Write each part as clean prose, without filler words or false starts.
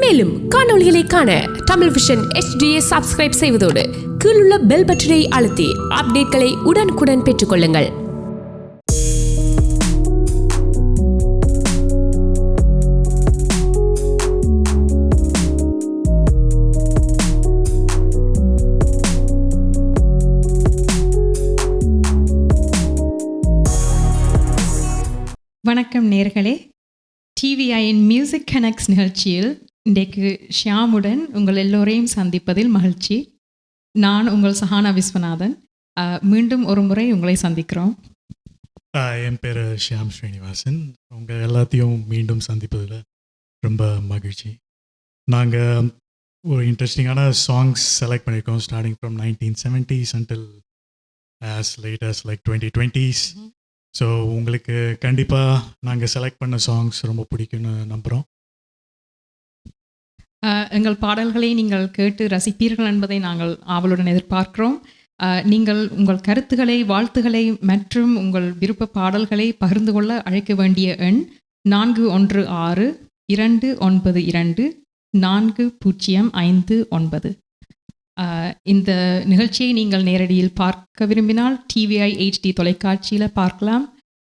மேலும் காணொளிகளை காண Tamil vision HDயை subscribe செய்வதோடு கீழுள்ள பெல் பட்டனை அழுத்தி அப்டேட்களை உடனுக்குடன் பெற்றுக்கொள்ளுங்கள். வணக்கம் நேர்களே, டிவிஐயின் மியூசிக் கனெக்ட்ஸ் நிகழ்ச்சியில் இன்றைக்கு ஷியாமுடன் உங்கள் எல்லோரையும் சந்திப்பதில் மகிழ்ச்சி. நான் உங்கள் சஹானா விஸ்வநாதன். மீண்டும் ஒரு முறை உங்களை சந்திக்கிறோம். என் பேர் ஷியாம் ஸ்ரீனிவாசன். உங்கள் எல்லாத்தையும் மீண்டும் சந்திப்பதில் ரொம்ப மகிழ்ச்சி. நாங்கள் ஒரு இன்ட்ரெஸ்டிங்கான சாங்ஸ் செலக்ட் பண்ணியிருக்கோம், starting from 1970s until as late as like 2020s. So உங்களுக்கு கண்டிப்பாக நாங்கள் செலக்ட் பண்ண சாங்ஸ் ரொம்ப பிடிக்கும்னு நம்புகிறோம். எங்கள் பாடல்களை நீங்கள் கேட்டு ரசிப்பீர்கள் என்பதை நாங்கள் ஆவலுடன் எதிர்பார்க்கிறோம். நீங்கள் உங்கள் கருத்துக்களை, வாழ்த்துக்களை மற்றும் உங்கள் விருப்ப பாடல்களை பகிர்ந்து கொள்ள அழைக்க வேண்டிய எண் 4162-222-4059. இந்த நிகழ்ச்சியை நீங்கள் நேரடியில் பார்க்க விரும்பினால் டிவிஐ HD தொலைக்காட்சியில் பார்க்கலாம்.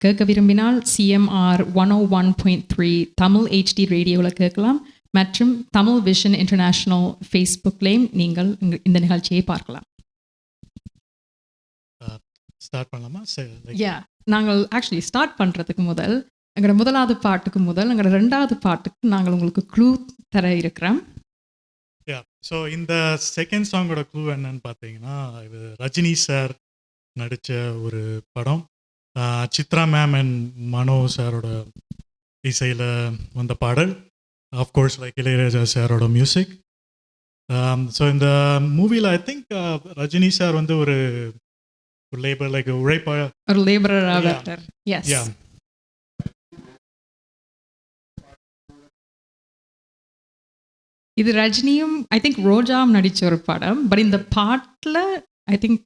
கேட்க விரும்பினால் CMR 101.3 தமிழ் HD ரேடியோவில் கேட்கலாம். மற்றும் தமிழ் விஷன் இன்டர்நேஷ்னல் ஃபேஸ்புக்லேயும் நீங்கள் இந்த நிகழ்ச்சியை பார்க்கலாம். ஸ்டார்ட் பண்ணலாமா? நாங்கள் ஆக்சுவலி ஸ்டார்ட் பண்ணுறதுக்கு முதல் எங்களோட முதலாவது பாட்டுக்கு முதல் எங்களோட ரெண்டாவது பாட்டுக்கு நாங்கள் உங்களுக்கு க்ளூ தர இருக்கிறோம். ஸோ இந்த செகண்ட் சாங்கோட க்ளூ என்னன்னு பார்த்தீங்கன்னா, இது ரஜினி சார் நடித்த ஒரு படம். சித்ரா மேம் அண்ட் மனோ சாரோட இசையில் வந்த பாடல். ஆஃப்கோர்ஸ் லைக் இளையராஜா சாரோட மியூசிக். ஸோ இந்த மூவியில் ஐ திங்க் ரஜினி சார் வந்து ஒரு லேபர் லைக் ஒரு லேபரராக. எஸ், இது ரஜினியும் ஐ திங்க் ரோஜாவும் நடித்த ஒரு படம். பட் இந்த பாட்டில் ஐ திங்க்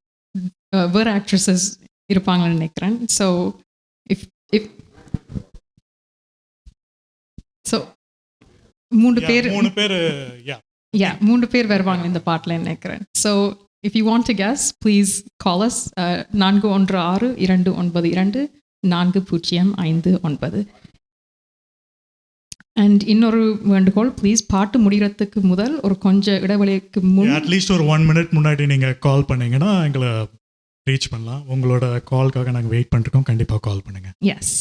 வேறு ஆக்ட்ரஸஸ் இருப்பாங்கன்னு நினைக்கிறேன். ஸோ இஃப் ஸோ மூணு பேர் வருவாங்க இந்த பாட்டில் நினைக்கிறேன். So if you want to guess please call us 416292940559. And இன்னொரு வேண்டுகோள், ப்ளீஸ் பாட்டு முடிகிறதுக்கு முதல் ஒரு கொஞ்சம் இடைவெளிக்கு முன் அட்லீஸ்ட் ஒரு 1 minute முன்னாடி நீங்கள் கால் பண்ணிங்கன்னா எங்களை ரீச் பண்ணலாம். உங்களோட கால்க்காக நாங்கள் வெயிட் பண்ணிருக்கோம். கண்டிப்பாக கால் பண்ணுங்கள். Yes,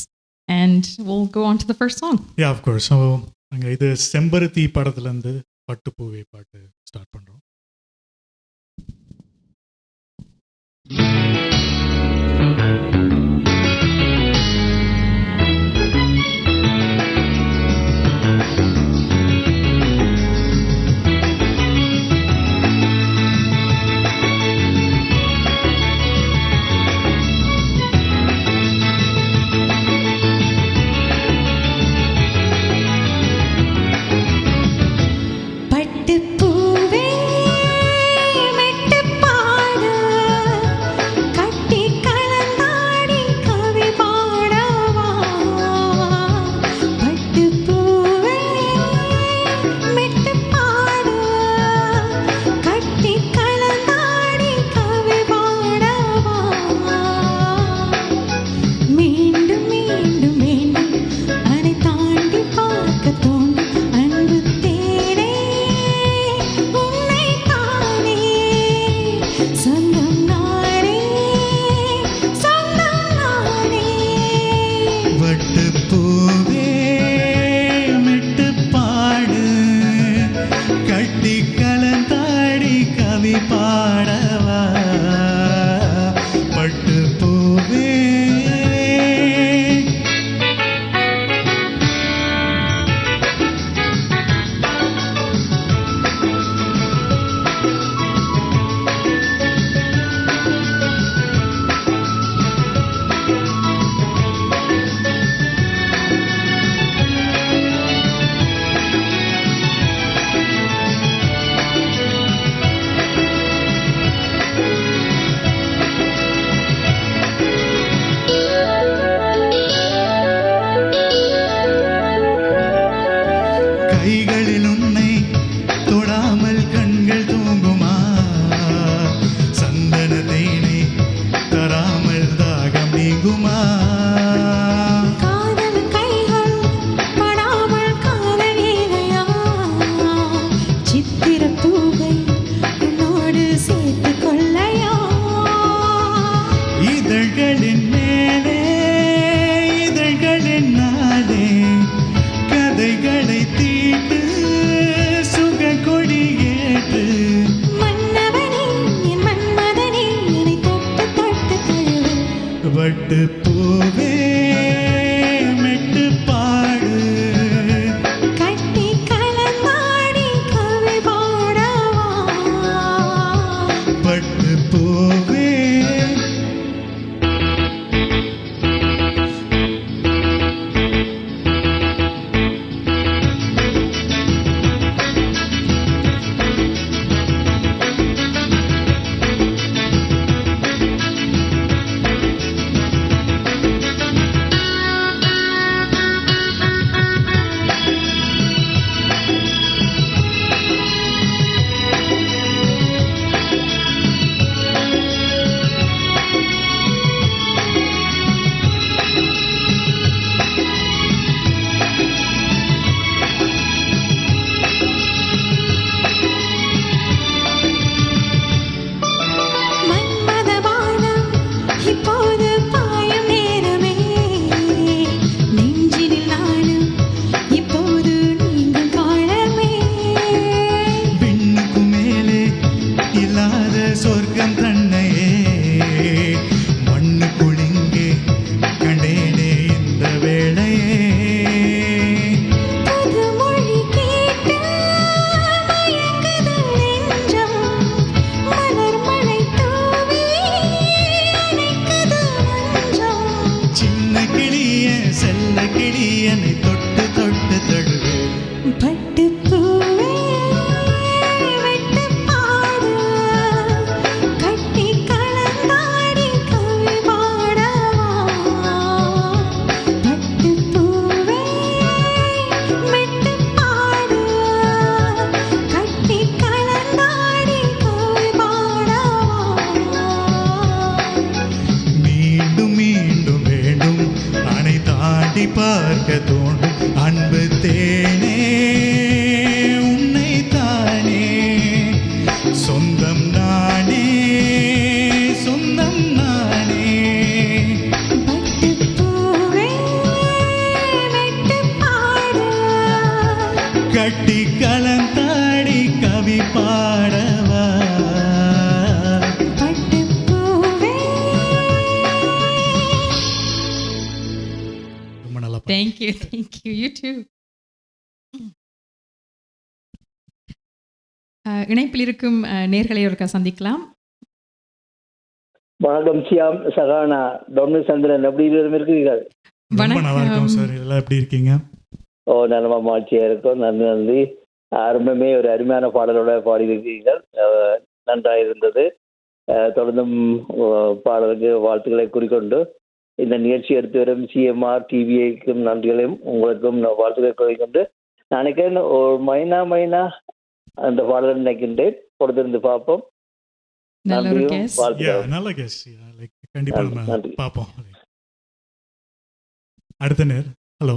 and we'll go on to the first song. Yeah, of course. So நாங்கள் இது செம்பருத்தி படத்துலேருந்து பட்டுப்பூவே பாட்டு ஸ்டார்ட் பண்ணுறோம். பட்டுப்பூவே மெட்டுப்பாடு இதழ்களின் மேலே இதழ்களின் நாளே கதைகளை தீட்டு சுக கொடியேற்று மன்னவனே என் மன்மதனே என்னை தொட்டு தொட்டு தழுவு வட்டு பூவே மெட்டு பாடு கட்டி கலந்தாடி கவி பாடவா பட்டு பூவே மன்மத பானம் இப்போது பாயும் நேரமே நெஞ்சினில் நானும் இப்போது நீங்கும் காலமே விண்ணுக்கு மேலே இல்லாத சொர்க்கம் தன்னையே மண்ணுக்குள் இங்கே கண்டேனே இந்த வேளையே புது மொழி கேட்டு மயங்குது நெஞ்சம் மலர் மழை தூவி அணைக்குது மஞ்சம் சின்ன கிளிய செல்ல கிளியனை தொட்டு தொட்டு தழுவேன் பட்டு பூவே வெட்டு பாடு கட்டி கலந்தாடி கவி பாடவா பட்டு பூவே வெட்டு பாடு கட்டி கலந்தாடி கவி பாடவா மீண்டும் மீண்டும் வேண்டும் அணை தாண்டி பார்க்க தோண்டும் அன்பு தேனே உன்னை தானே சொந்தம் நானே சொந்தம் நானே பட்டு பூவே வெட்டு பாடு கட்டி கலந்தாடி கவி பாடவா பட்டு பூவே ரொம்ப நல்லா Thank you. You too. இணைப்பில் இருக்கும் நேர்களை ஒருக்கா சந்திக்கலாம். வணக்கம் சியாம் சகானா டொன்னு சந்திரன் எப்படி இருக்கிறீர்கள்? ரொம்ப நல்லா இருக்கும் சார். இதெல்லாம் எப்படி இருக்கீங்க? ஓ நல்லமா மகிழ்ச்சியா இருக்கும். நன்றி. ஆரம்பமே ஒரு அருமையான பாடலோட பாடியிருக்கிறீர்கள். நன்றாக இருந்தது. தொடர்ந்தும் பாடலுக்கு வாழ்த்துக்களை கூறிக்கொண்டு இந்த நிகழ்ச்சி எடுத்து வரும் சிஎம்ஆர் டிவிஐக்கும் நன்றிகளையும் உங்களுக்கும் வாழ்த்துக்களை கூறிக்கொண்டு நான் நினைக்கிறேன் ஒரு மைனா அந்த பாடலை நினைக்கின்றேன். பொறுத்திருந்து பார்ப்போம். நல்ல ஒரு நன்றியும் guess. வாழ்த்துக்கள். நல்ல கெஸ். லைக் கண்டிப்பா நம்ம நன்றி. பார்ப்போம். அடுத்த நேர். ஹலோ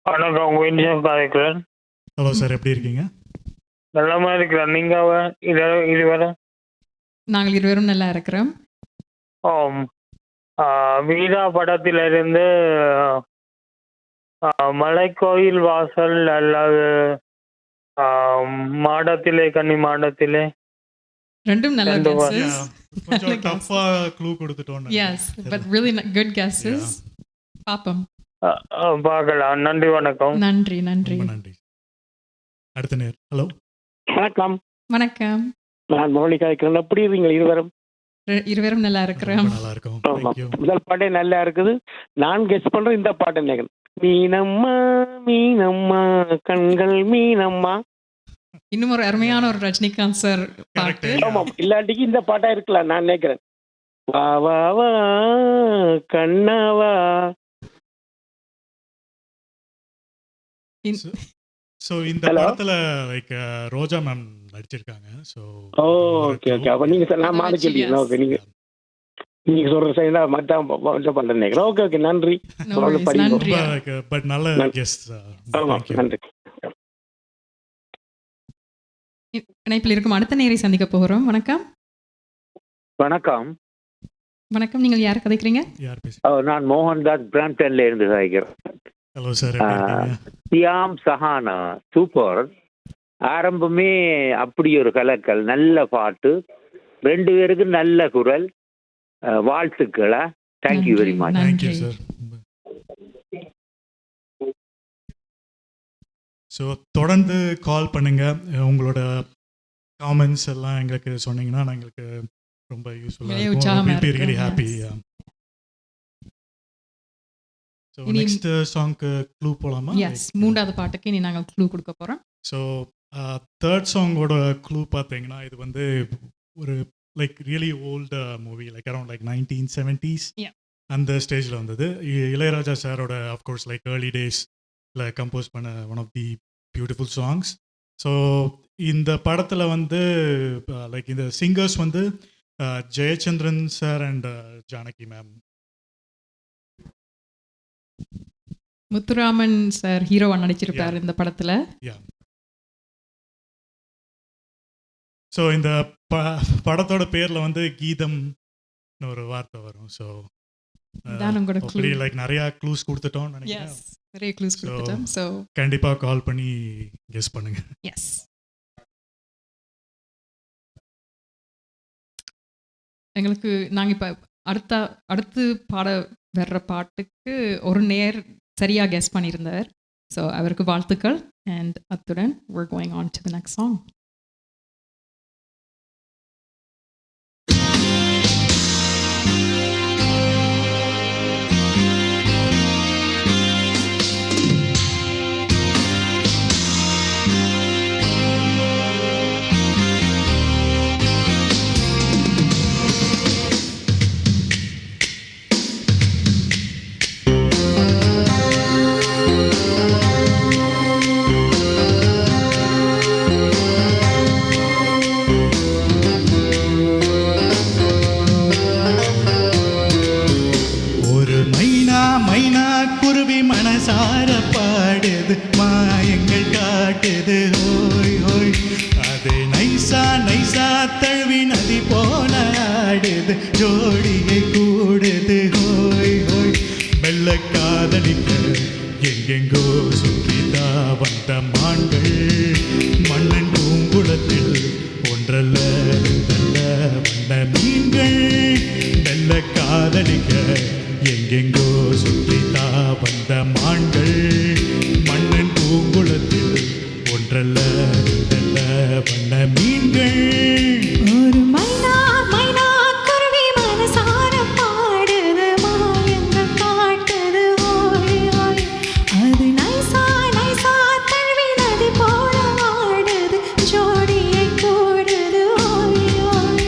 வணக்கம், உங்க இந்தியன் காரைக்கிறேன். ஹலோ சார், எப்படி இருக்கீங்க? நல்லமா இருக்கிறேன். நீங்க இதுவரை நாங்கள் இருவரும் நல்லா இருக்கிறோம். வீரா படத்திலிருந்து மலைக்கோயில் வாசல் அல்லது மாடத்திலே கன்னி மாடத்திலே ரெண்டும் நல்ல ரெண்டு guesses. கொஞ்சம் டஃப்பா க்ளூ கொடுத்துட்டோம். Yes, but really good guesses. பாப்போம். பார்க்கலாம். நன்றி, வணக்கம். நன்றி. ரொம்ப நன்றி. அடுத்த நேர். ஹலோ வணக்கம், வணக்கம். நான் மௌலி காய்க்கிறேன். எப்படி இருக்கீங்க இருவரும்? இருவரும் நல்லா இருக்கிறோம். ரொம்ப நல்லா இருக்கும். ஆமா. Thank you. முதல் பாட்டே நல்லா இருக்குது. நான் கெஸ் பண்றேன் இந்த பாட்டை நினைக்கிறேன். மீனம்மா மீனம்மா கண்கள் மீனம்மா. இன்னும் ஒரு அருமையான ஒரு ரஜினிகாந்த் சார் பாட்டு. Correct. ஆமாம், இல்லாட்டிக்கு இந்த பாட்டா இருக்கலாம் நான் நினைக்கிறேன். வா வா வா கண்ணாவா. ஸோ இந்த Hello? படத்துல லைக் ரோஜா மேம் நடிச்சிருக்காங்க. So okay okay. அப்ப நீங்க நான் மாத கேள்வி. ஓகே, நீங்க சொல்ற சைடா மத்தான் பண்றேன் நினைக்கிறேன். ஓகே ஓகே, நன்றி. No worries. நன்றி. பட் நல்ல நன்றி. கெஸ். ஆமாம், நன்றி. இணைப்பில் இருக்கும் அடுத்த நேரை சந்திக்க போகிறோம். வணக்கம். வணக்கம். வணக்கம், நீங்கள் யார் கதைக்கிறீங்க? யார் பேச? நான் மோகன்தாஸ் பிராம்டன்ல இருந்து சாய்க்கிறேன். ஹலோ சார், எப்படி இருக்கீங்க? சியாம் சஹானா சூப்பர். ஆரம்பமே அப்படி ஒரு கலக்கல், நல்ல பாட்டு, 2 பேருக்கு நல்ல குரல். வாழ்த்துக்களா. Thank you very much. தேங்க்யூ நன்றி. சார். ஸோ தொடர்ந்து கால் பண்ணுங்க. உங்களோட காமெண்ட்ஸ் எல்லாம் எங்களுக்கு சொன்னீங்கன்னா எங்களுக்கு ரொம்ப யூஸ்ஃபுல்லாக நிறைய உற்சாகமா இருக்கும். இருக்கும். Really happy. Yes. ஸோ இனி- நெக்ஸ்ட் சாங்க்கு க்ளூ போகலாமா? எஸ், 3வது பாட்டுக்கு இனி நாங்கள் க்ளூ கொடுக்க போகிறோம். ஸோ தேர்ட் சாங்கோட க்ளூ பார்த்தீங்கன்னா இது வந்து ஒரு like really old movie, like around like 1970s Yeah. அந்த ஸ்டேஜில் வந்தது. இளையராஜா சாரோட அஃப்கோர்ஸ் லைக் ஏர்லி டேஸில் கம்போஸ் பண்ண one of the beautiful songs. So இந்த படத்தில் வந்து லைக் இந்த சிங்கர்ஸ் வந்து Jayachandran sir and Janaki ma'am. Muthuraman sir ஹீரோவா நடிச்சிருப்பார் Yeah. இந்த படத்துல. ஸோ இந்த படத்தோட பேரில் வந்து கீதம்னு ஒரு வார்த்தை வரும். ஸோ இதான் உங்களோட அப்படி clue. லைக் நிறையா க்ளூஸ் கொடுத்துட்டோம்னு நினைக்கிறேன். எஸ், நிறைய க்ளூஸ் So- கொடுத்துட்டோம். ஸோ கண்டிப்பாக கால் பண்ணி கெஸ் பண்ணுங்க. எஸ், எங்களுக்கு நாங்கள் இப்போ அடுத்து பாட வர்ற பாட்டுக்கு ஒரு நேர் சரியாக கெஸ் பண்ணியிருந்தார். ஸோ அவருக்கு வாழ்த்துக்கள். அண்ட் அத்துடன் we're going on to the next song. ஒரு மைனா மைனா குருவி மனசார பாடுது, மாயங்கள் காட்டுது, ஹோய் ஹோய். அது நைசா நைசா தழுவி நதி போல ஆடுது, ஜோடியை கூடுது, ஹோய் ஹோய். வெள்ள காதலிக்க எங்கெங்கோ சுற்றிதா வந்த மான்கள், மன்னன் பூங்குளத்தில் ஒன்றல்ல ரெண்டல்ல வந்த மீன்கள். வெள்ள காதலிக்க எங்கெங்கோ சுற்றிதா வந்த மான்கள், மன்னன் பூங்குளத்தில் ஒன்றல்ல ரெண்டல்ல வந்த மீன்கள். ஒரு மைனா மைனா குருவி மனசார பாடுது, மாயங்கள் காட்டுது, ஓய் ஓய். அது நைசா நைசா தழுவி நதி போல ஆடுது, ஜோடியை கூடுது, ஓய் ஓய்.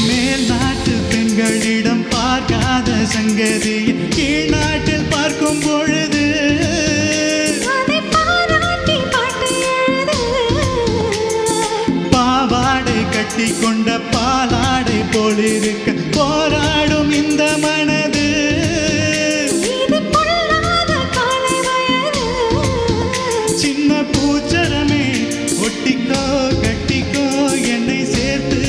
மேல் நாட்டு பெண்களிடம் பார்க்காத சங்கதியை கீழ் நாட்டில் பார்க்கும் பொழுது, அதை பாராட்டி பாட்டு எழுது, பாவாடை கட்டி கொண்ட பாலாடை போலிருக்க போராடும் இந்த மனது. இது பொல்லாத காலை வயது. சின்ன பூச்சரமே ஒட்டிக்கோ கட்டிக்கோ என்னை சேர்த்து,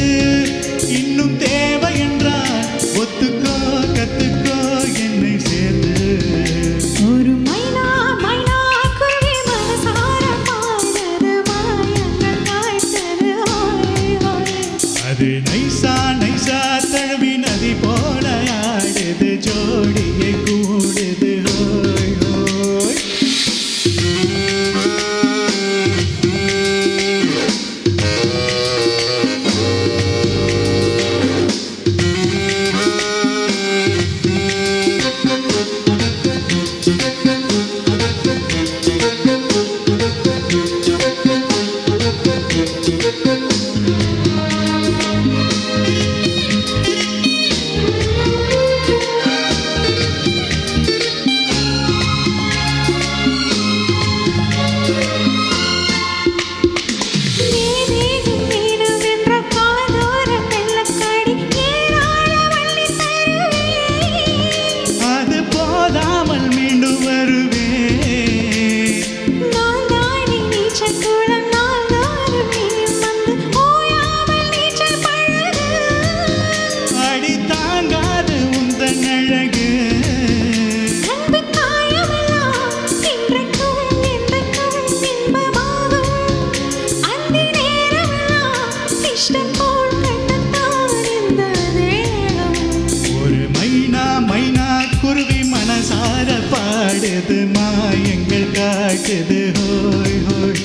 இன்னும் தேவை என்றால் ஒத்துக்கோ கத்துக்கோ என்னை சேர்த்து. ஒரு மைனா மைனா குருவி மனசார பாடுது, மாயங்கள் காய்ச்சது, ஓய் ஓய். அது நைசா நைசா தழுவி நதி போல ஆடுது, ஜோடியை கூடுது, ஹோய் ஹோய். காட்டுது ஹோய் ஹோய்.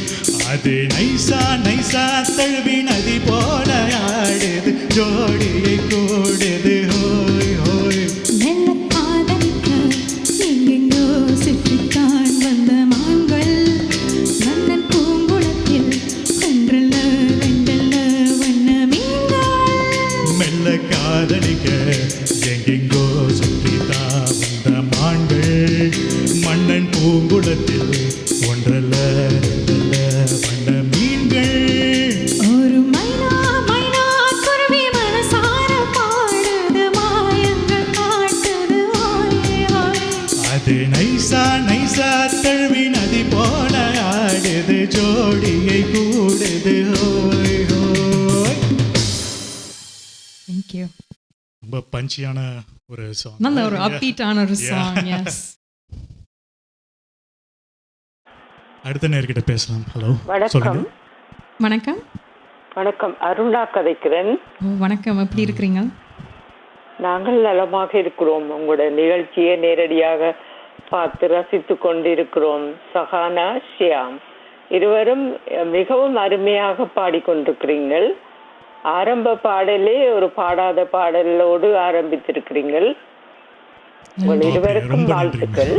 அது நைசா நைசா தழுவி நதி போல ஆடுது ஜோடியை கூடுது ஹோய் ஹோய். மெல்ல காதலிக்க எங்கெங்கோ சுற்றித்தான் வந்த மான்கள் மன்னன் பூங்குளத்தில் ஒன்றல்ல ரெண்டல்ல வண்ண மீன்கள். மெல்ல காதலிக்க எங்கெங்கோ சுற்றித்தா வந்த மான்கள் மன்னன் பூங்குளத்தில் ஒன்றல்ல ரெண்டல்ல வண்ண மீன்கள். ஒரு மைனா மைனா குருவி மனசார பாடுது மாயங்கள் காட்டுது ஓயே ஓயே. அது நைசா நைசா தழுவி நதி போல ஆடுது ஜோடியை கூடுது ஹோய் ஹோய். Thank you. ரொம்ப பஞ்சியான ஒரு சாங். நல்ல ஒரு upbeat-ஆன ஒரு song, yes. அடுத்த நேர்கிட்ட பேசலாம். ஹலோ வணக்கம். சொல்லுங்க. வணக்கம். வணக்கம், அருணா கதைக்கிறேன். வணக்கம், எப்படி இருக்கிறீங்க? நாங்கள் நலமாக இருக்கிறோம். உங்களோட நிகழ்ச்சியை நேரடியாக பார்த்து ரசித்து கொண்டிருக்கிறோம். சஹானா, ஷியாம் இருவரும் மிகவும் அருமையாக பாடிக்கொண்டிருக்கிறீர்கள். ஆரம்ப பாடலே ஒரு பாடாத பாடலோடு ஆரம்பித்திருக்கிறீர்கள். உங்கள் இருவருக்கும் ரொம்ப வாழ்த்துக்கள்.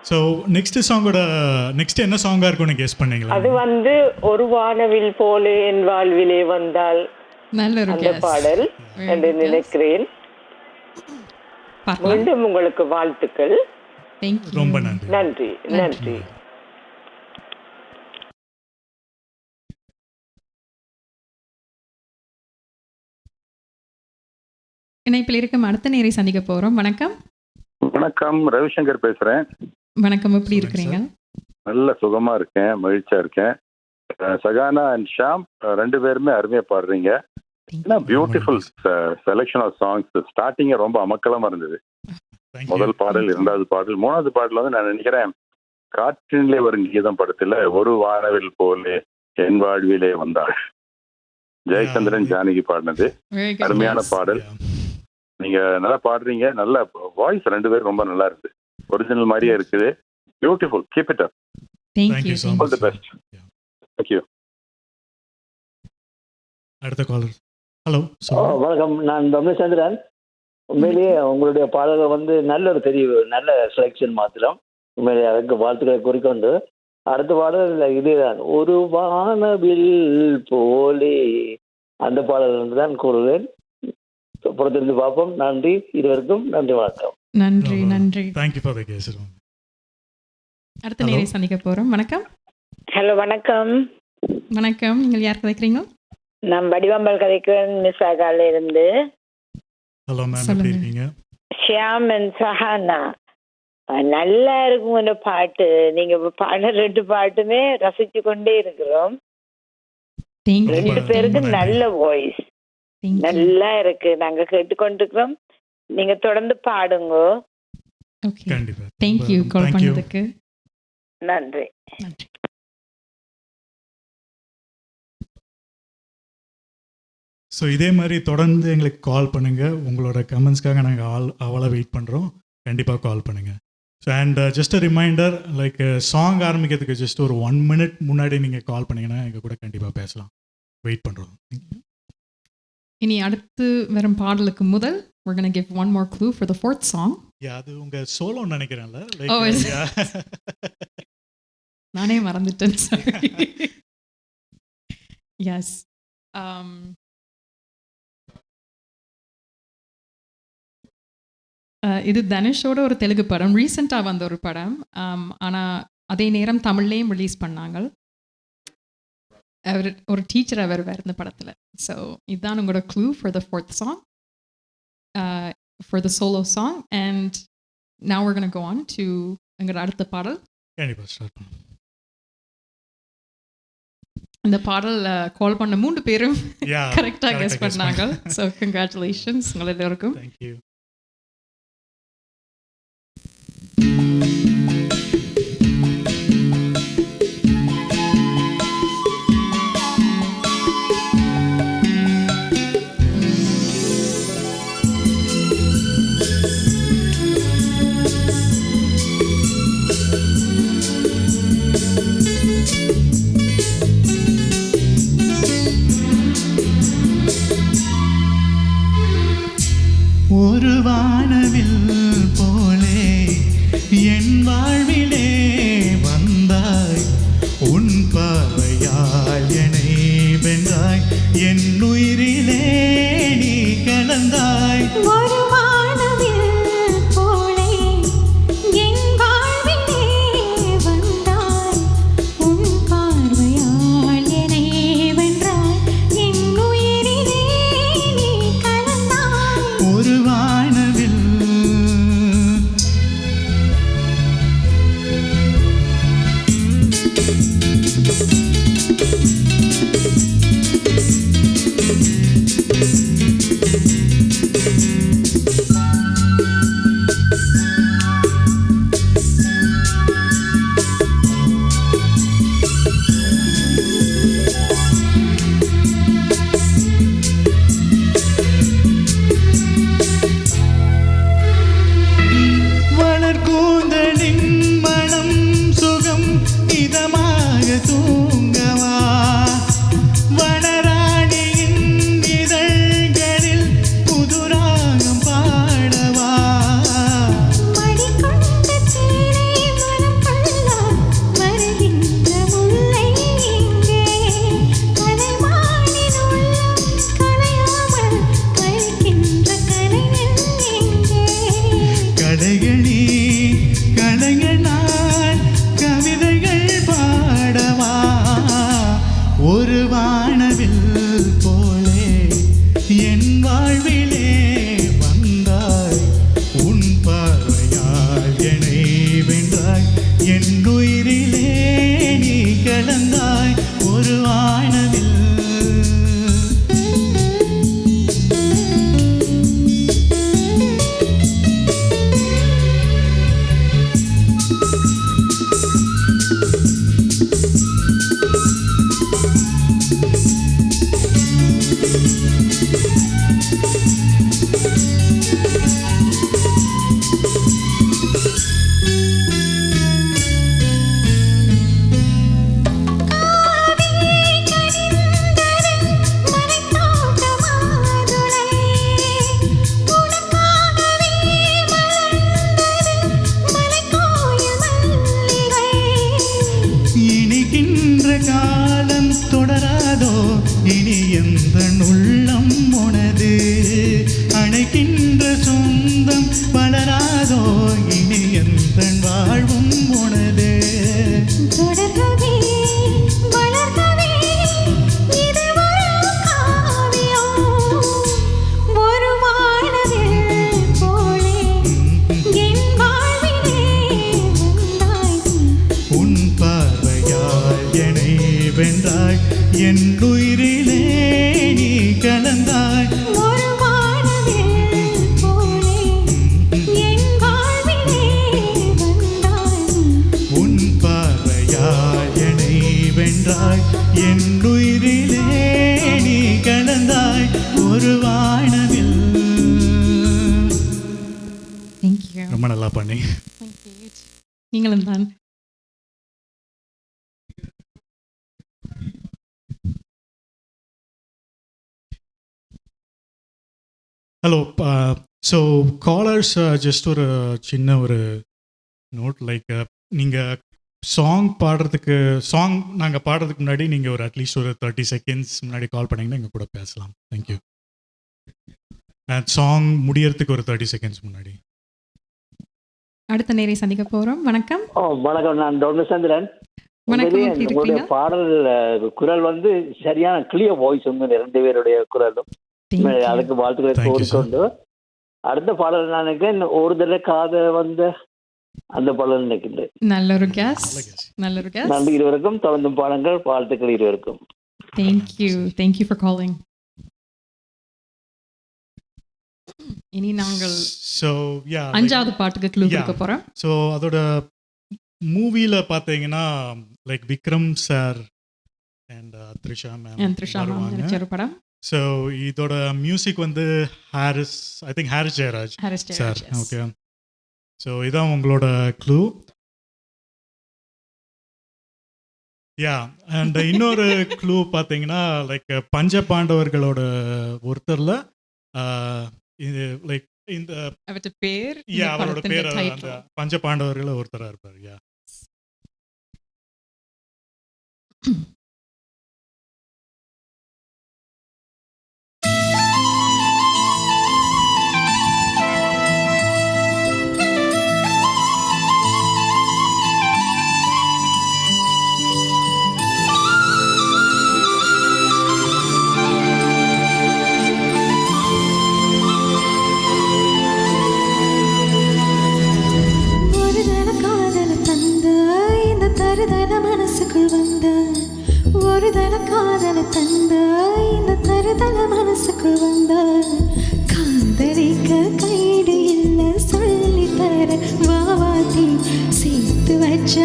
ஸோ நெக்ஸ்ட் சாங்கோட நெக்ஸ்ட் என்ன சாங்கா இருக்கும்னு கெஸ் பண்ணீங்களா? அது ஒரு வானவில் போல என் வாழ்விலே வந்தால் நல்ல ஒரு அந்த guess. பாடல் Very என்று good guess. நினைக்கிறேன். பார்க்கலாம். மீண்டும் உங்களுக்கு வாழ்த்துக்கள். Thank you. ரொம்ப நன்றி. நன்றி நன்றி. இணைப்பில் இருக்கும் அடுத்த நேரை சந்திக்க போறோம். வணக்கம். வணக்கம், ரவிசங்கர் பேசுறேன். வணக்கம், எப்படி சொல்லுங்க இருக்கிறீங்க? நல்ல சுகமா இருக்கேன், மகிழ்ச்சியா இருக்கேன். சகானா அண்ட் ஷாம் ரெண்டு பேருமே அருமையா பாடுறீங்க. ஏன்னா பியூட்டிஃபுல் செலெக்ஷன் ஆஃப் சாங்ஸ். ஸ்டார்டிங்கே ரொம்ப அமக்கலமா இருந்தது. Thank you. முதல் பாடல், இரண்டாவது பாடல், மூணாவது பாடல் வந்து நான் நினைக்கிறேன் காற்றினிலே வரும் கீதம் படத்துல ஒரு வானவில் போலே என் வாழ்விலே வந்தாள், ஜெயச்சந்திரன் ஜானகி பாடினது. Very good அருமையான guess. பாடல். Yeah. நீங்க நல்லா பாடுறீங்க. நல்ல வாய்ஸ் ரெண்டு பேரும் ரொம்ப நல்லா இருக்கு. ஒரிஜினல் மாதிரியே இருக்குது. Beautiful. Keep it up. Thank Thank you. you so all much. The best. Yeah. Thank you. அடுத்த காலர். ஹலோ வணக்கம், நான் ரமேசந்திரன். உண்மையிலேயே உங்களுடைய பாடல்கள் வந்து நல்ல ஒரு தெரிவு, நல்ல செலெக்ஷன் மாத்திரம். உண்மையிலேயே அதுக்கு வாழ்த்துக்களை குறிக்கொண்டு அடுத்த பாடல் இதுதான், ஒரு வானவில் போலே, அந்த பாடல் தான் கூறுவேன். புறத்திலிருந்து பார்ப்போம். நன்றி இருவருக்கும். நன்றி, வணக்கம். நன்றி நன்றி. Thank you for the guess. அடுத்த நேரை சந்திக்க போறோம். வணக்கம். ஹலோ, வணக்கம். வணக்கம், நீங்கள் யார் கதைக்கிறீங்க? நான் வடிவம்பல் கதைக்கிறேன், மிஸ் ஆகால இருந்து. ஹலோ மேம், எப்படி சொல்லுங்க. இருக்கீங்க? ஷியாம் அண்ட் சஹானா, நல்லா இருக்கும் இந்த பாட்டு. நீங்க பாடுற ரெண்டு பாட்டுமே ரசிச்சு கொண்டே இருக்கிறோம். Thank you. ரெண்டு பேருக்கு ரொம்ப நன்றி. நல்ல வாய்ஸ், Thank you. நல்லா இருக்கு. நாங்க கேட்டுக்கொண்டிருக்கிறோம். நீங்க தொடர்ந்து பாடுங்க. Okay. கண்டிப்பா. Thank you call Thank you. பண்ணதுக்கு. நன்றி. நன்றி. ஸோ இதே மாதிரி தொடர்ந்து எங்களுக்கு கால் பண்ணுங்க. உங்களோட கமெண்ட்ஸ்க்காக நாங்கள் அவளை வெயிட் பண்ணுறோம். கண்டிப்பாக கால் பண்ணுங்க. So and just a reminder, like song ஆரம்பிக்கிறதுக்கு ஜஸ்ட் ஒரு 1 minute முன்னாடி நீங்கள் கால் பண்ணீங்கன்னா எங்கள் கூட கண்டிப்பாக பேசலாம். வெயிட் பண்ணுறோம். இனி அடுத்து வரும் பாடலுக்கு முதல் we're going to give one more clue for the fourth song. அது உங்கள் சோலோ நினைக்கிறேன்ல. Oh, is it? நானே மறந்துட்டேன். Sorry. Yes. இது தனுஷோட ஒரு தெலுங்கு படம், ரீசெண்டாக வந்த ஒரு படம். ஆனால் அதே நேரம் தமிழ்லேயும் ரிலீஸ் பண்ணாங்க. அவர் ஒரு டீச்சர் அவர் வேறு இந்த படத்தில். ஸோ இதுதான் உங்களோட clue for the fourth song, for the solo song. And now we're going to go on to எங்களோட அடுத்த பாடல். கண்டிப்பாக ஸ்டார்ட் பண்ணுவோம். இந்த பாடல் கால் பண்ண 3 பேரும் Yeah, கரெக்டாக கெஸ் பண்ணாங்க. ஸோ கங்க்ராச்சுலேஷன்ஸ் உங்கள் எல்லோருக்கும். தேங்க்யூ. வானவில் போலே என் வாழ்விலே வந்தாய், உன் பார்வையால் என்னை வென்றாய், என் உயிரிலே நீ கலந்தாய். ஒரு வானவில் போலே என் வாழ்விலே வந்தாய், உன் பார்வையால் என்னை வென்றாய், என் உயிரிலே நீ கலந்தாய். ஒரு வானவில் வளர்கூந்தலின் மனம் சுகம் இதமாக தூங்கவா, வளராணியின் இதழ்களில் புதுராகம் பாடவா. மடிக்கொண்ட தேனை மனம் கொள்ள வருகின்ற முல்லை இங்கே, கலைமானின் உள்ளம் கலையாமல் கழிக்கின்ற கலைஞன் எங்கே. கடைகளி கலைஞர் நான் கவிதைகள் பாடவா, ஒரு வானவில் போலே என் வாழ்விலே வந்தாய், உன் பார்வையால் என்னை வென்றாய், என் உயிரிலே நீ கலந்தாய். ஒரு வானவில் இனிக்கின்ற காலம் தொடராதோ, இனி எந்த உள்ளம் உனது, அணைக்கின்ற சொந்தம் வளராதோ, இனி எந்த வாழ்வும் உனது. தொடர்கவே வளர்கவே இது ஒரு காவியம், ஒரு வானவில் போலே என் வாழ்விலே வந்தாய், உன் பார்வையால் என்னை வென்றாய், என் உயிரிலே நீ கலந்தாய். ஒரு வானவில் போலே என் வாழ்விலே வந்தாய், உன் பார்வையால் என்னை வென்றாய், என் உயிரிலே நீ கலந்தாய். ஒரு வானவில். தேங்க்யூ. ரொம்ப நல்லா பண்ணி. நீங்களும் தான். ஹலோ. ஸோ காலர்ஸ் ஜஸ்ட் ஒரு சின்ன ஒரு நோட், லைக் நீங்கள் சாங் நாங்கள் பாடுறதுக்கு முன்னாடி நீங்கள் ஒரு அட்லீஸ்ட் ஒரு 30 செகண்ட்ஸ் முன்னாடி கால் பண்ணிங்கன்னா எங்கள் கூட பேசலாம். தேங்க்யூ. சாங் முடியறதுக்கு ஒரு 30 செகண்ட்ஸ் முன்னாடி. அடுத்த நேரை சந்திக்க போறோம். வணக்கம். வணக்கம், நான் டாக்டர் சந்திரன். வணக்கம், உண்மையிலேயே எப்படி உங்களுடைய இருக்கீங்க? பாடல் குரல் வந்து சரியான கிளியர் வாய்ஸ். உண்மையிலே 2 பேருடைய குரலும் அதுக்கு வாழ்த்துக்களை Thank you, sir. கோரிக்கொண்டு அடுத்த பாடல் நான் நினைக்கிறேன் ஒரு தடவை காத வந்த அந்த பாடல் நினைக்கின்றேன். நல்ல ஒரு கேஸ். நல்ல ஒரு கேஸ். நன்றி இருவருக்கும். தொடர்ந்து பாடங்கள். வாழ்த்துக்கள் இருவருக்கும். Thank you for calling. இனி நாங்கள் ஸோ அஞ்சாவது பாட்டுக்கு க்ளூ கொடுக்க போறோம். ஸோ அதோட மூவியில் பார்த்தீங்கன்னா like Vikram sir and Trisha ma'am நடிச்ச ஒரு படம். ஸோ இதோட மியூசிக் வந்து Harris Jayaraj sir. Okay, so இதான் உங்களோட க்ளூ. அண்ட் இன்னொரு க்ளூ பார்த்தீங்கன்னா லைக் பஞ்ச பாண்டவர்களோட ஒருத்தரில் இது லைக் இந்த அவற்ற பேர் அவரோட பேர் அந்த பஞ்ச பாண்டவர்கள் ஒருத்தரா இருப்பார். ஒரு தன காதல தந்த இந்த தருதல மனசுக்குள் வந்த ஒரு தன காதல தந்த இந்த தருதல மனசுக்குள் வந்த காதலிக்க கைடு இல்ல சொல்லி தர வாவாத்தி சேர்த்து வச்ச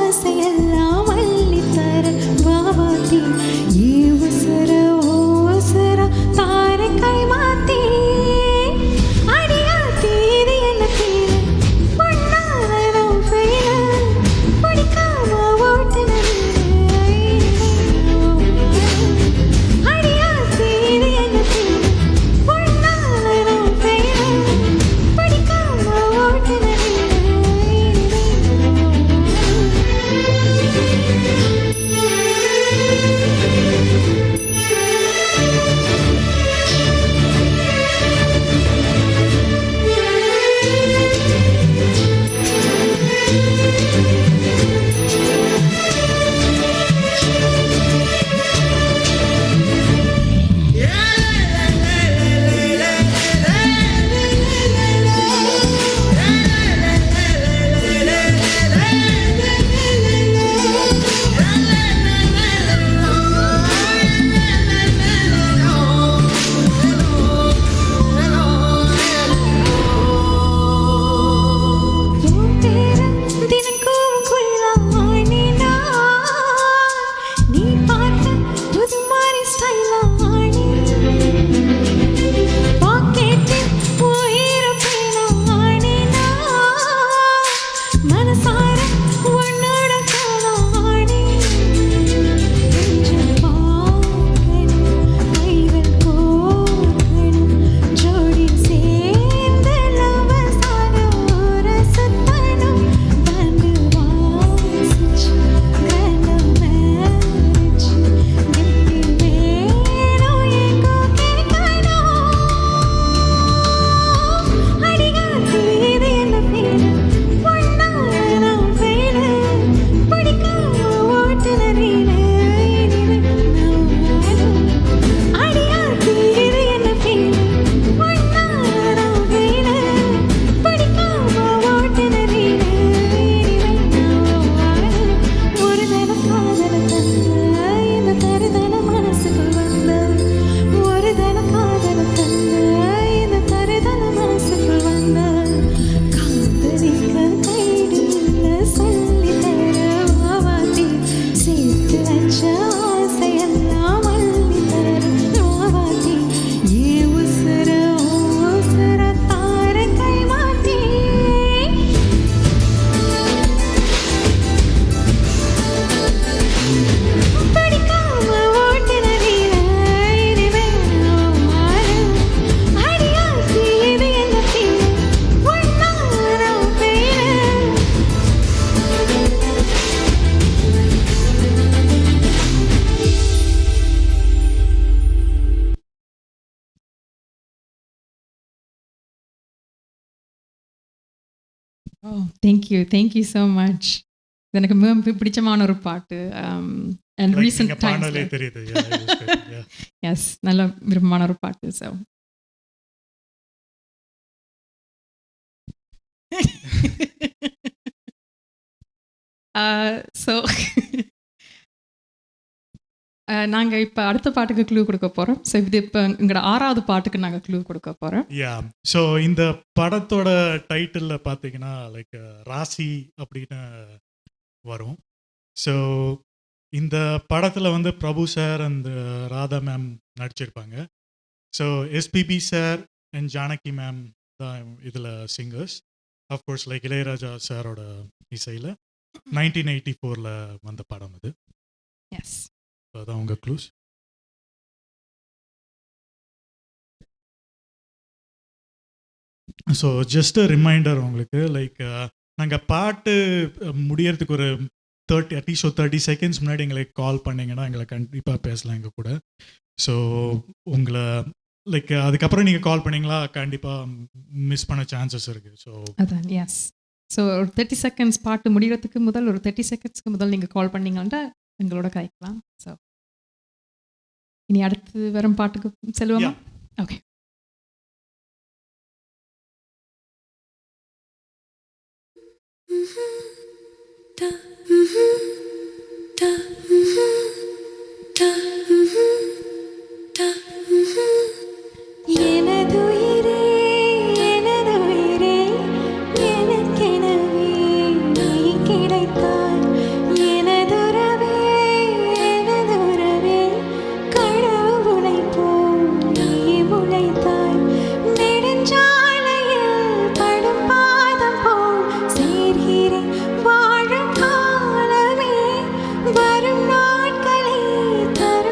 ஆசையெல்லாம் அள்ளி தர வாவாத்தி ஏ உசுர ஓ உசுர தார கை மாத்தி அடியாத்தி இது என்ன தீர பொன்னாரம் பெய்ய பிடிக்காம ஓட்டுன அடியாத்தி இது என்ன தீர பொன்னாரம் பெய்ய பிடிக்காம ஓட்டுன தேங்க்யூ தேங்க்யூ ஸோ மச். எனக்கு மிக பிடிச்சமான ஒரு பாட்டு. அண்ட் ரீசெண்ட் பாடலே தெரியுது. எஸ், நல்ல விருப்பமான ஒரு பாட்டு. ஸோ ஸோ நாங்கள் இப்போ அடுத்த பாட்டுக்கு க்ளூ கொடுக்க போகிறோம். ஸோ இது இப்போ எங்களோட 6வது பாட்டுக்கு நாங்கள் க்ளூ கொடுக்க போகிறோம். ஸோ இந்த படத்தோட டைட்டிலில் பார்த்தீங்கன்னா லைக் ராசி அப்படின்னு வரும். ஸோ இந்த படத்தில் வந்து பிரபு சார் அண்ட் ராதா மேம் நடிச்சிருப்பாங்க. So SPB sir and Janaki ma'am தான் இதில் சிங்கர்ஸ். அஃப்கோர்ஸ் லைக் இளையராஜா சாரோட இசையில் 1984 வந்த படம் இது. எஸ், அதான் உங்கள் க்ளூஸ். ஸோ ஜஸ்ட் ரிமைண்டர் உங்களுக்கு லைக் நாங்கள் பாட்டு முடியறதுக்கு ஒரு அட்லீஸ்ட் ஒரு 30 செகண்ட்ஸ் முன்னாடி எங்களுக்கு கால் பண்ணிங்கன்னா எங்களை கண்டிப்பாக பேசலாம் எங்கள் கூட. ஸோ உங்களை லைக் அதுக்கப்புறம் நீங்கள் கால் பண்ணிங்களா கண்டிப்பாக மிஸ் பண்ண சான்சஸ் இருக்குது. ஸோ அதான் எஸ். ஸோ ஒரு 30 செகண்ட்ஸ் பாட்டு முடிகிறதுக்கு முதல் ஒரு 30 செகண்ட்ஸ்க்கு முதல் நீங்கள் கால் பண்ணீங்கன்னா எங்களோட கதைக்கலாம். ஸோ இனி அடுத்து வரும் பாட்டுக்கு செல்வோமா? ஓகே. எனதுயிரே எனதுயிரே எனக்கெனவே நீ கிடைத்தாய். எனதுறவே எனதுறவே கடவுளை போல் நீ முளைத்தாய். நெடுஞ்சாலையில் படும் பாதம் போல் சேர்கிறேன் வாழும் காலமே. வரும் நாட்களை தரும்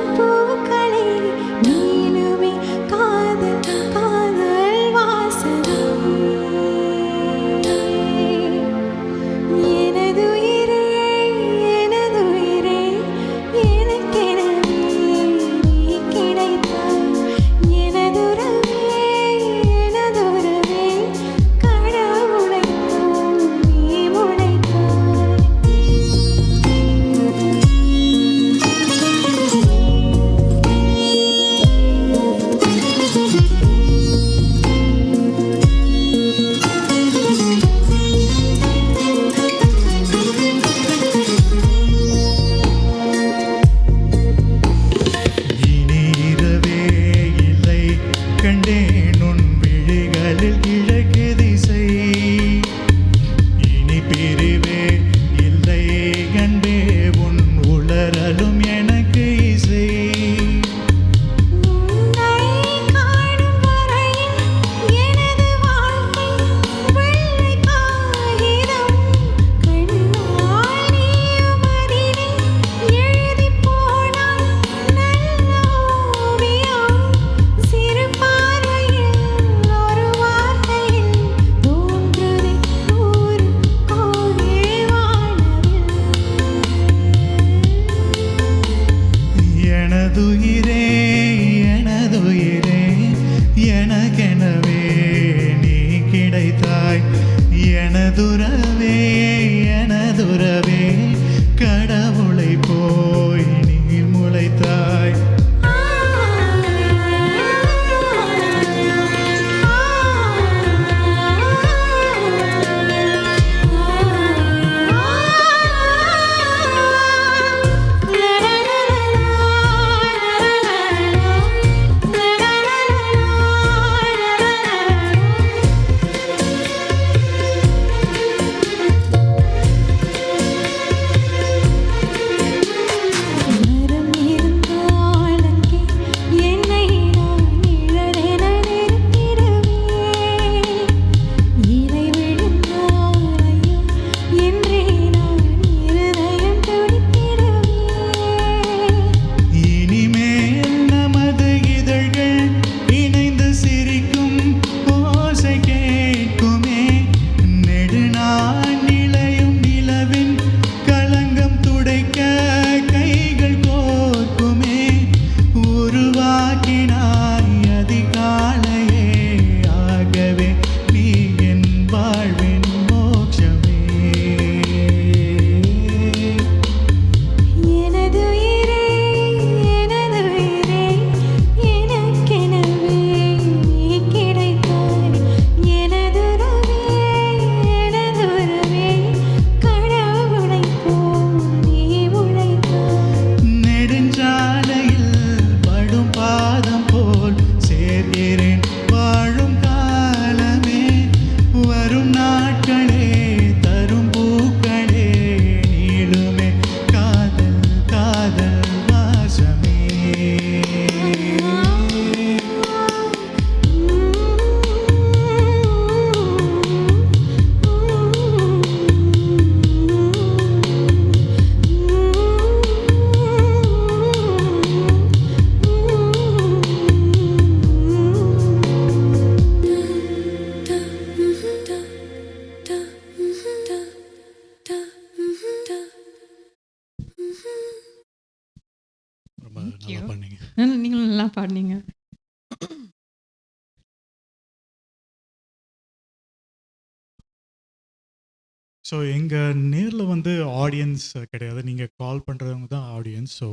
ஸோ எங்கள் நேரில் வந்து ஆடியன்ஸ் கிடையாது, நீங்கள் கால் பண்ணுறவங்க தான் ஆடியன்ஸ். ஸோ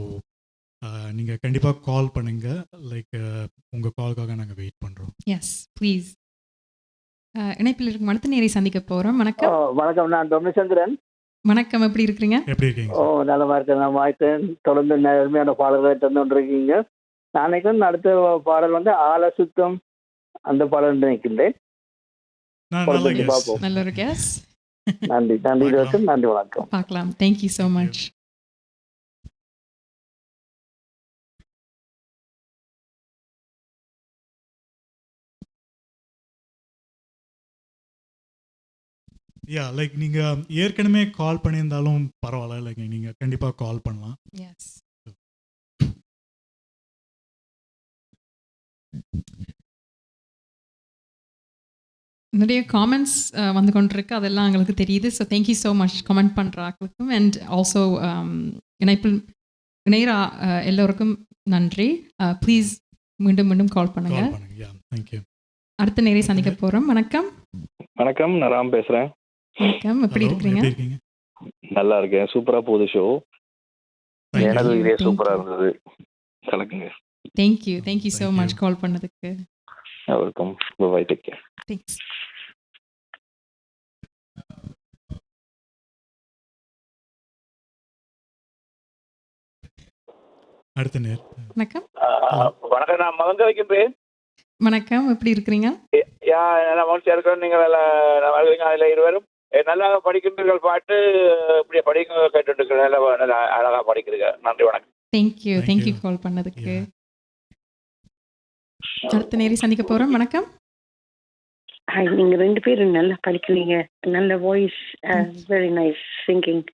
நீங்கள் கண்டிப்பாக கால் பண்ணுங்கள். லைக் உங்கள் காலுக்காக நாங்கள் வெயிட் பண்ணுறோம். Yes please. இணைப்பில் இருக்கும் அடுத்த நேரை சந்திக்க போகிறோம். வணக்கம். வணக்கம், நான் டொமிச்சந்திரன். வணக்கம், எப்படி இருக்கிறீங்க? எப்படி இருக்கீங்க? நல்லமா இருக்கேன். நான் வாழ்க்கேன். தொடர்ந்து நேர்மையான பாடல்களை தந்து கொண்டிருக்கீங்க. நாளைக்கு அடுத்த பாடல் வந்து ஆல சுத்தம், அந்த பாடல் நினைக்கின்றேன். பார்ப்போம். நல்ல ஒரு கேஸ். நன்றி நன்றி ரோஷன், நன்றி, வணக்கம். பார்க்கலாம். Thank you so much. லைக் நீங்கள் ஏற்கனவே கால் பண்ணியிருந்தாலும் பரவாயில்ல, லைக் நீங்கள் கண்டிப்பாக கால் பண்ணலாம். எஸ். நிறைய காமெண்ட்ஸ் வந்து கொண்டிருக்கு, அதெல்லாம் எங்களுக்கு தெரியுது. So thank you so much comment பண்ணுறாங்களுக்கும் அண்ட் ஆல்சோ இணையற எல்லோருக்கும் நன்றி. ப்ளீஸ் மீண்டும் மீண்டும் கால் பண்ணுங்க. தேங்க்யூ. அடுத்த நேரை சந்திக்க போகிறோம். வணக்கம். வணக்கம், நான் ராம் பேசுகிறேன். வணக்கம், எப்படி இருக்கிறீங்க? நல்லா இருக்கேன். சூப்பராக போகுது ஷோ. எனது இதே சூப்பராக இருந்தது. கலக்குங்க. தேங்க்யூ ஸோ மச் கால் பண்ணதுக்கு. Welcome. Bye, take care. Thanks. அடுத்த நேர். வணக்கம். வணக்கம், நான் மகன் வைக்கின்றேன். வணக்கம், எப்படி இருக்கிறீங்க? நல்லா மகிழ்ச்சியா இருக்கிறோம். நீங்கள் அதில் இருவரும் நல்லா படிக்கின்றீர்கள். பாட்டு இப்படியே படிக்க கேட்டு நல்லா அழகா படிக்கிறீங்க. நன்றி, வணக்கம். தேங்க்யூ கால் பண்ணதுக்கு. அடுத்த நேரம் சந்திக்க போறோம். வணக்கம். ஹாய், நீங்க ரெண்டு பேரும் நல்லா படிக்கிறீங்க. நல்ல voice, very nice singing.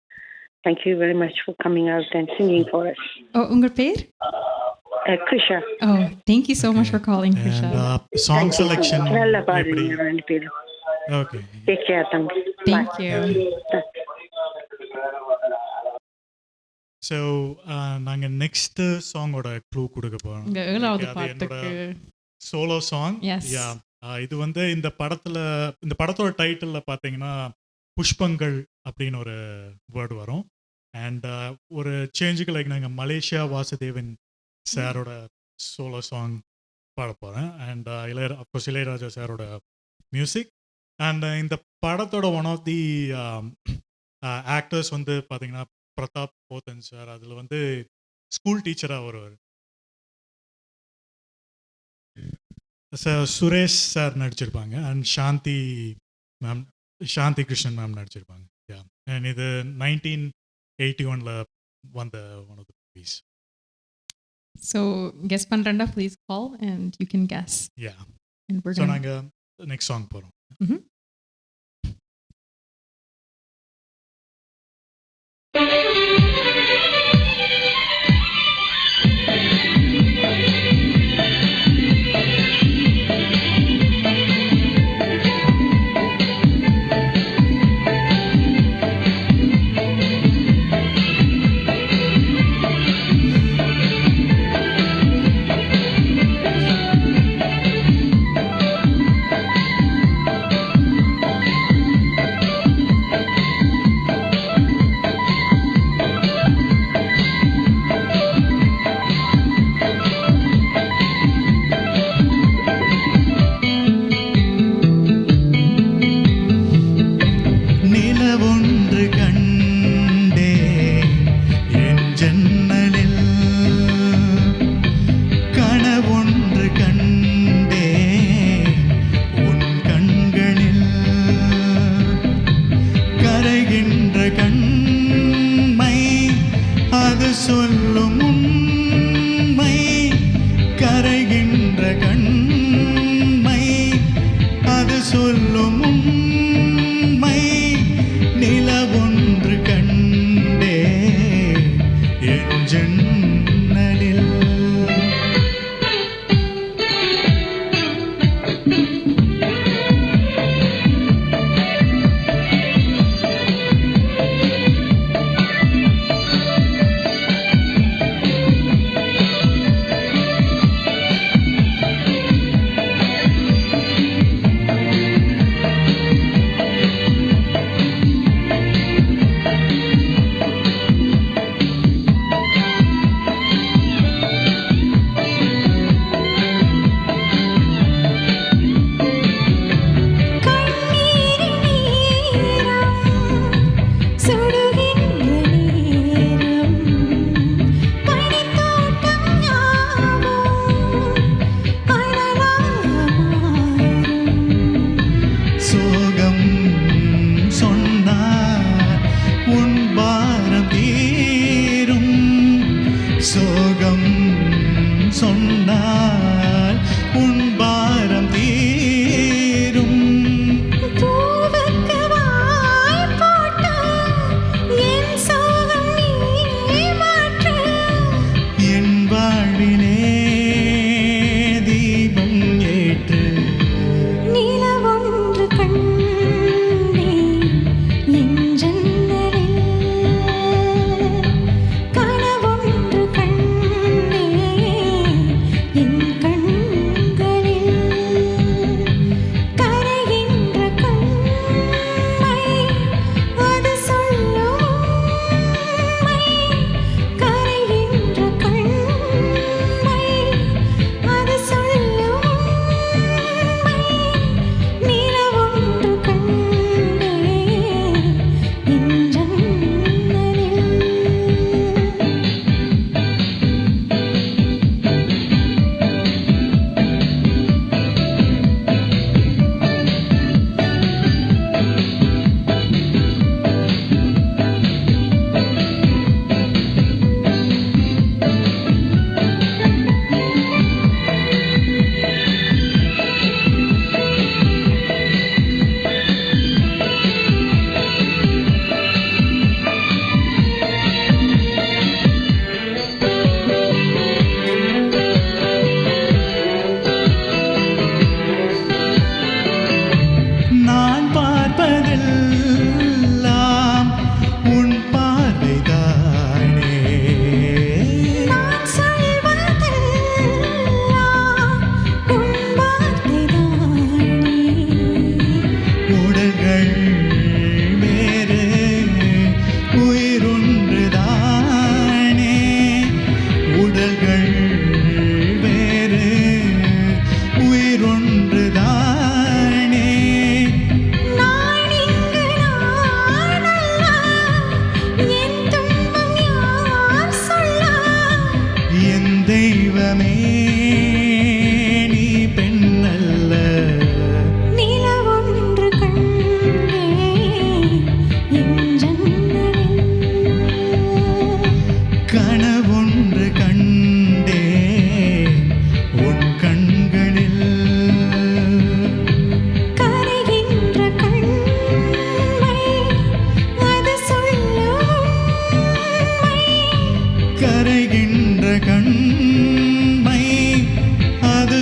Thank you very much for coming out and singing for us. உங்க பேர்? Krisha. Oh, thank you so much for calling, Krisha. And song selection. நல்ல பாடுறீங்க ரெண்டு பேரும். Okay. Take care, thank you. So நாங்க next சாங்கோட clue கொடுக்க போறோம். இந்த ஏழாவது பாட்டுக்கு சோலோ சாங். இது வந்து இந்த படத்தோட டைட்டில்ல பாத்தீங்கன்னா புஷ்பங்கள் அப்படின்னு ஒரு வேர்டு வரும். அண்ட் ஒரு சேஞ்சுக்கு லைக் நாங்கள் மலேசியா வாசுதேவன் சாரோட சோலோ சாங் பாட போகிறேன். அண்ட் அப்கோர்ஸ் இளையராஜா சாரோட மியூசிக். அண்ட் இந்த படத்தோட ஒன் ஆஃப் தி ஆக்டர்ஸ் வந்து பார்த்தீங்கன்னா பிரதாப் போத்தன் சார். அதில் வந்து ஸ்கூல் டீச்சராக வருவார். சுரேஷ் சார் நடிச்சிருப்பாங்க. அண்ட் சாந்தி கிருஷ்ணன் மேம் நடிச்சிருப்பாங்க. அண்ட் இது 1981 வந்த one of the movies. So guess பண்றேன்டா, please call and you can guess. Yeah. And we're so நாங்க next song போறோம்.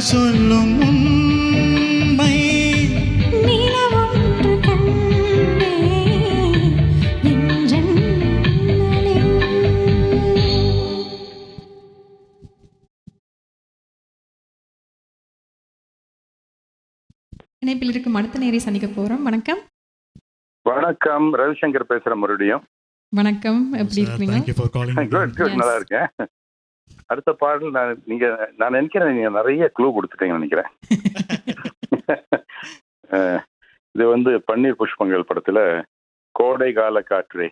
சொல்லும் உண்மை. நிலவொன்று கண்டே என் ஜன்னலில். இணைப்பில் இருக்கும் அடுத்த நேரை சந்திக்க போறோம். வணக்கம். வணக்கம், ரவிசங்கர் பேசுறேன் மறுபடியும். வணக்கம், எப்படி இருக்கீங்க? Thank you for calling. Good, good, நல்லா இருக்கேன். அடுத்த பாடல் நான் நினைக்கிறேன் நீங்க நிறைய க்ளூ கொடுத்துட்டீங்கன்னு நினைக்கிறேன். இது பன்னீர் புஷ்பங்கள் படத்துல கோடை கால காற்றே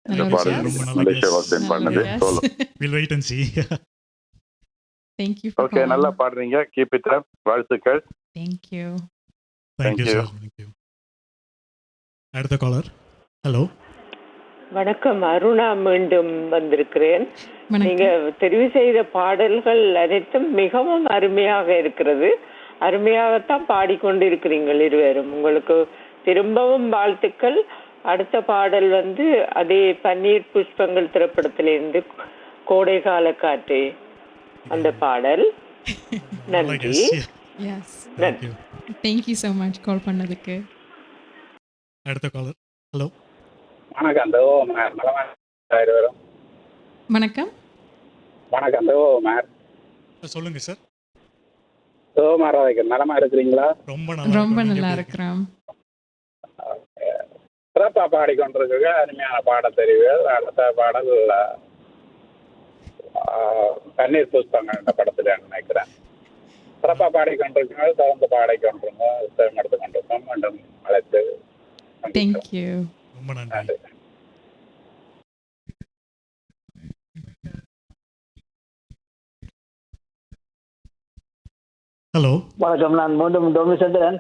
இந்த பாடல் மலேசியா வாசன் பாடினது. We'll wait and see. Thank you. Okay, நல்லா பாடுறீங்க. Keep it up. வாழ்த்துக்கள். Thank you. Thank you, sir. Thank you. அடுத்த காலர். ஹலோ. வணக்கம், அருணா மீண்டும் வந்திருக்கிறேன். நீங்க தெரிவு செய்த பாடல்கள் அனைத்தும் மிகவும் அருமையாக இருக்கிறது. அருமையாகத்தான் பாடிக்கொண்டிருக்கிறீர்கள் இருவரும். உங்களுக்கு திரும்பவும் வாழ்த்துக்கள். அடுத்த பாடல் அதே பன்னீர் புஷ்பங்கள் திரைப்படத்திலிருந்து கோடைகால காற்று அந்த பாடல். நன்றி. Thank you so much கால் பண்ணதுக்கு. அடுத்த காலர். ஹலோ. வணக்கம். வணக்கம். வணக்கம். சொல்லுங்க சார். நலமா இருக்கிறீங்களா? ரொம்ப நல்லா இருக்கிறோம். சிறப்பா பாடிக்கொண்டிருக்க அருமையான பாடத்தெரிவுகள். அடுத்த பாடல் பன்னீர் புஷ்பங்கள் என்ற படத்துல நினைக்கிறேன். சிறப்பா பாடிக்கொண்டிருக்கீங்க, தொடர்ந்து பாடிக்கொண்டிருங்க, எடுத்து கொண்டிருக்கோம். மீண்டும் அழைத்து. தேங்க்யூ. ரொம்ப நன்றி. ஹலோ. வணக்கம், நான் மீண்டும் டொமிசந்திரன்.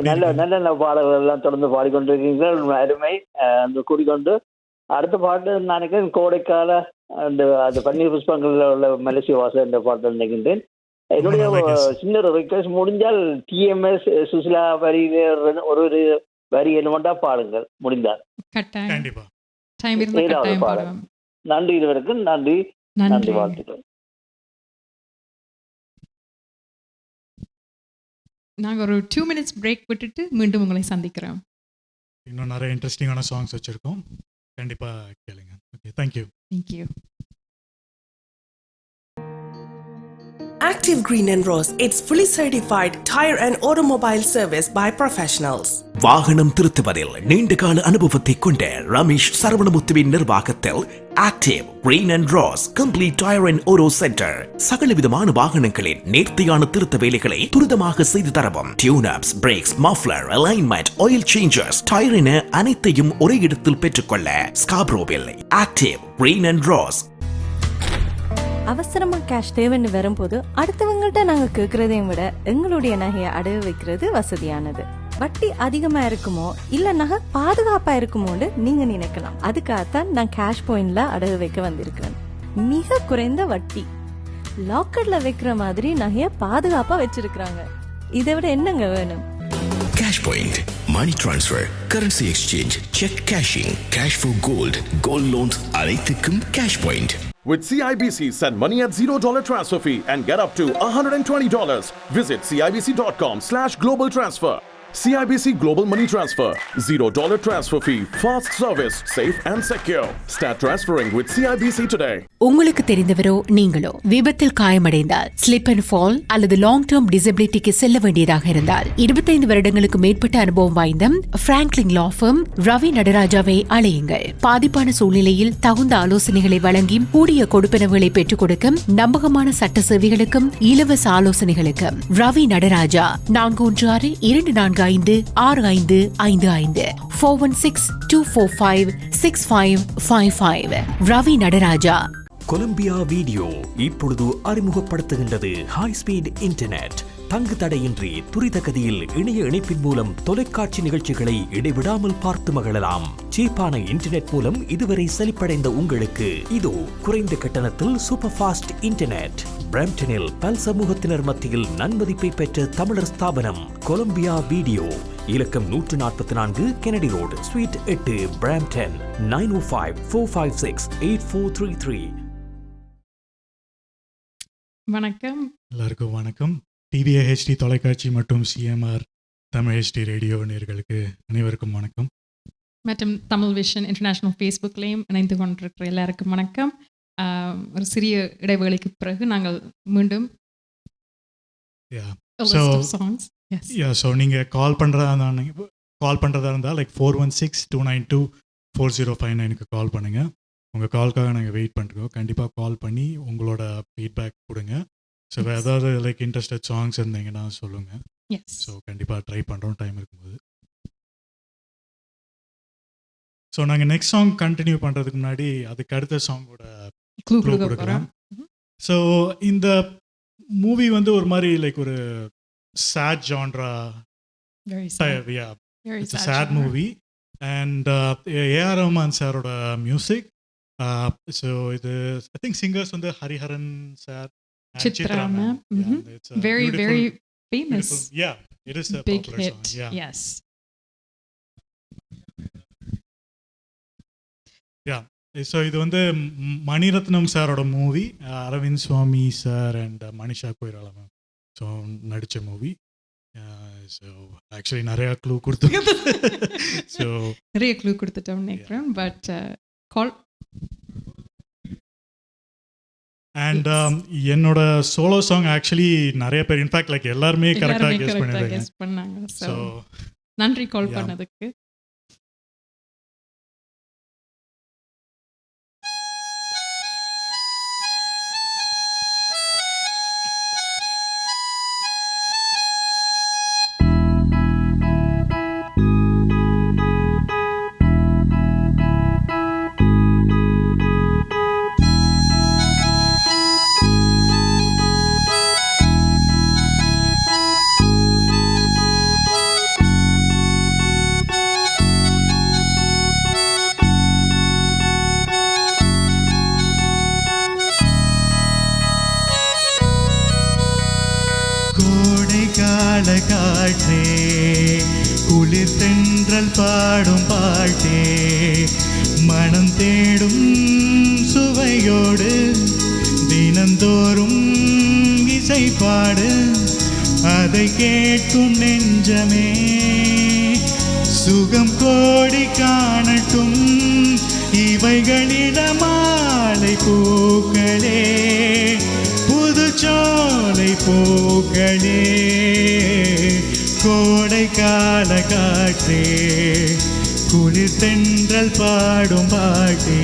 நல்ல நல்ல பாடல்கள் எல்லாம் தொடர்ந்து பாடிக்கொண்டிருக்கீர்கள், அருமை. அந்த கூடிக்கொண்டு அடுத்த பாட்டு நான் நினைக்கிறேன் கோடைக்கால அந்த பன்னீர் புஷ்பங்களில் உள்ள மலேசிய வாசல் என்ற பாட்டு நினைக்கின்றேன். என்னுடைய சின்ன ஒரு ரிக்வெஸ்ட், முடிஞ்சால் டிஎம்எஸ் சுசிலா வரி ஒரு வரி என்னமோட்டா பாடுங்கள் முடிந்தால். நன்றி, இதுவரைக்கு நன்றி. நன்றி, வாழ்த்துக்கள். நாங்கள் ஒரு 2 minutes பிரேக் விட்டுட்டு மீண்டும் உங்களை சந்திக்கிறோம். இன்னும் நிறைய இன்ட்ரெஸ்டிங்கான சாங்ஸ் வச்சிருக்கோம், கண்டிப்பா கேளுங்க. Okay, thank you. Thank you. Active Green and Rose, it's fully certified tire and automobile service by professionals. வாகனம் திருத்துவதில் நீண்டகால அனுபவத்தை கொண்ட ரமேஷ் சரவணமுத்துவின் நிர்வாகத்தில் active green and rose complete tyre and auto centre சகலவிதமான வாகனங்களின் நேர்த்தியான திருத்த வேலைகளை துரிதமாக செய்து தரவும். Tune ups, brakes, muffler, alignment, oil changers, tyre என அனைத்தையும் ஒரே இடத்தில் பெற்றுக்கொள்ள ஸ்காப்ரோவில் ஆக்டிவ் கிரீன் அண்ட் ரோஸ். அவசரமா கேஷ் தேவைன்னு வரும்போது அடுத்தவங்கள்ட்ட நாங்க கேட்கறதையும் விட எங்களுடைய நகையை அடகு வைக்கிறது வசதியானது. வட்டி அதிகமா இருக்குமோ இல்ல நகை பாதுகாப்பா இருக்குமோன்னு நீங்க நினைக்கலாம். அதுக்காகத்தான் நான் கேஷ் பாயிண்ட்ல அடகு வைக்க வந்திருக்கிறேன். மிக குறைந்த வட்டி, லாக்கர்ல வைக்கிற மாதிரி நகைய பாதுகாப்பா வச்சிருக்காங்க. இதை விட என்னங்க வேணும்? Cash Point, money transfer, currency exchange, check cashing, cash for gold, gold loans அனைத்துக்கும் Cash Point. With CIBC, send money at $0 transfer fee and get up to $120. Visit CIBC.com/global transfer. CIBC Global Money Transfer. $0 transfer fee. Fast service. Safe and secure. Start transferring with CIBC today. உங்களுக்கு தெரிந்தவரோ நீங்களோ விபத்தில் காயமடைந்தால், slip and fall அல்லது long term டிசபிலிட்டிக்கு செல்ல வேண்டியதாக இருந்தால் 25 வருடங்களுக்கு மேற்பட்ட அனுபவம் வாய்ந்த பிராங்க்லின் லா ஃபர்ம் ரவி நடராஜாவை அழையுங்கள். பாதிப்பான சூழ்நிலையில் தகுந்த ஆலோசனைகளை வழங்கி கூடிய கொடுப்பனவுகளை பெற்றுக் கொடுக்க நம்பகமான சட்ட சேவைகளுக்கும் இலவச ஆலோசனைகளுக்கும் ரவி நடராஜா 416-245-6555 416-245-6555. ரவி நடராஜா. கொலம்பியா வீடியோ இப்பொழுது அறிமுகப்படுத்துகின்றது ஹை ஸ்பீட் இன்டர்நெட். தங்கு தடையின்றி துரித கதியில் இணைய இணைப்பின் மூலம் தொலைக்காட்சி நிகழ்ச்சிகளை இடைவிடாமல் பார்த்து மகிழலாம். சீப்பான இன்டர்நெட் மூலம் இதுவரை செழிப்படைந்த உங்களுக்கு இதோ குறைந்த கட்டணத்தில் சூப்பர் ஃபாஸ்ட் இன்டர்நெட். பிரம்டனில் பல் சமூகத்தினர் மத்தியில் நன்மதிப்பை பெற்ற தமிழர் ஸ்தாபனம் கொலம்பியா வீடியோ. இலக்கம் 144 கெனடி ரோடு, ஸ்வீட் 8, பிரம்டன். 905-456-8433. வணக்கம். எல்லாருக்கும் வணக்கம். டிவிஐ ஹெச்டி தொலைக்காட்சி மற்றும் சிஎம்ஆர் தமிழ் ஹெச்டி ரேடியோ நேயர்களுக்கு அனைவருக்கும் வணக்கம். மற்றும் தமிழ் விஷன் இன்டர்நேஷனல் ஃபேஸ்புக்லேயும் இணைந்து கொண்டிருக்கிற எல்லாருக்கும் வணக்கம். ஒரு சிறிய இடைவேளைக்கு பிறகு நாங்கள் மீண்டும் ஸோ நீங்கள் கால் பண்ணுறதா இருந்தால் லைக் 416-292-4059 கால் பண்ணுங்கள். உங்கள் கால்க்காக நாங்கள் வெயிட் பண்ணுறோம். கண்டிப்பாக கால் பண்ணி உங்களோட ஃபீட்பேக் கொடுங்க. ஸோ ஏதாவது லைக் இன்ட்ரெஸ்டட் சாங்ஸ் இருந்தீங்கன்னா சொல்லுங்கள். ஸோ கண்டிப்பாக ட்ரை பண்ணுறோம் டைம் இருக்கும்போது. ஸோ நாங்கள் நெக்ஸ்ட் சாங் கண்டினியூ பண்ணுறதுக்கு முன்னாடி அதுக்கு அடுத்த சாங்கோட க்ளூ கொடுக்குறோம். ஸோ இந்த மூவி வந்து ஒரு மாதிரி லைக் ஒரு sad genre, it's sad movie. And A R Rahman சாரோட மியூசிக். ஸோ இது ஐ திங்க் சிங்கர்ஸ் வந்து Hariharan sir, Chitra ma'am. Very, very famous. Yeah, it is a big popular hit. song. Yeah. Yes. Yeah. So இது வந்து மணிரத்னம் சாரோட movie. Arvind Swami sir and Manisha Koirala ma'am so நடித்த movie. So actually நிறையா clue கொடுத்துருங்க. So நிறைய clue கொடுத்துட்டோம்னு நினைக்கிறேன். பட் கால் அண்ட் என்னோட சோலோ சாங் ஆக்சுவலி நிறைய பேர் இன்ஃபேக்ட் லைக் எல்லாருமே கரெக்டாக கெஸ் பண்ணாங்க. ஸோ நன்றி கால் பண்ணதுக்கு. காற்றே குளிர் தென்றல் பாடும் பாட்டே மனம் தேடும் சுவையோடு தினந்தோறும் இசை பாடு அதை கேட்கும் நெஞ்சமே சுகம் கோடி காணட்டும் இவைகளிடமாலை பூக்களே புதுச்சோலை பூக்களே கோடை கால காற்றே குளிர் தென்றல் பாடும் பாட்டே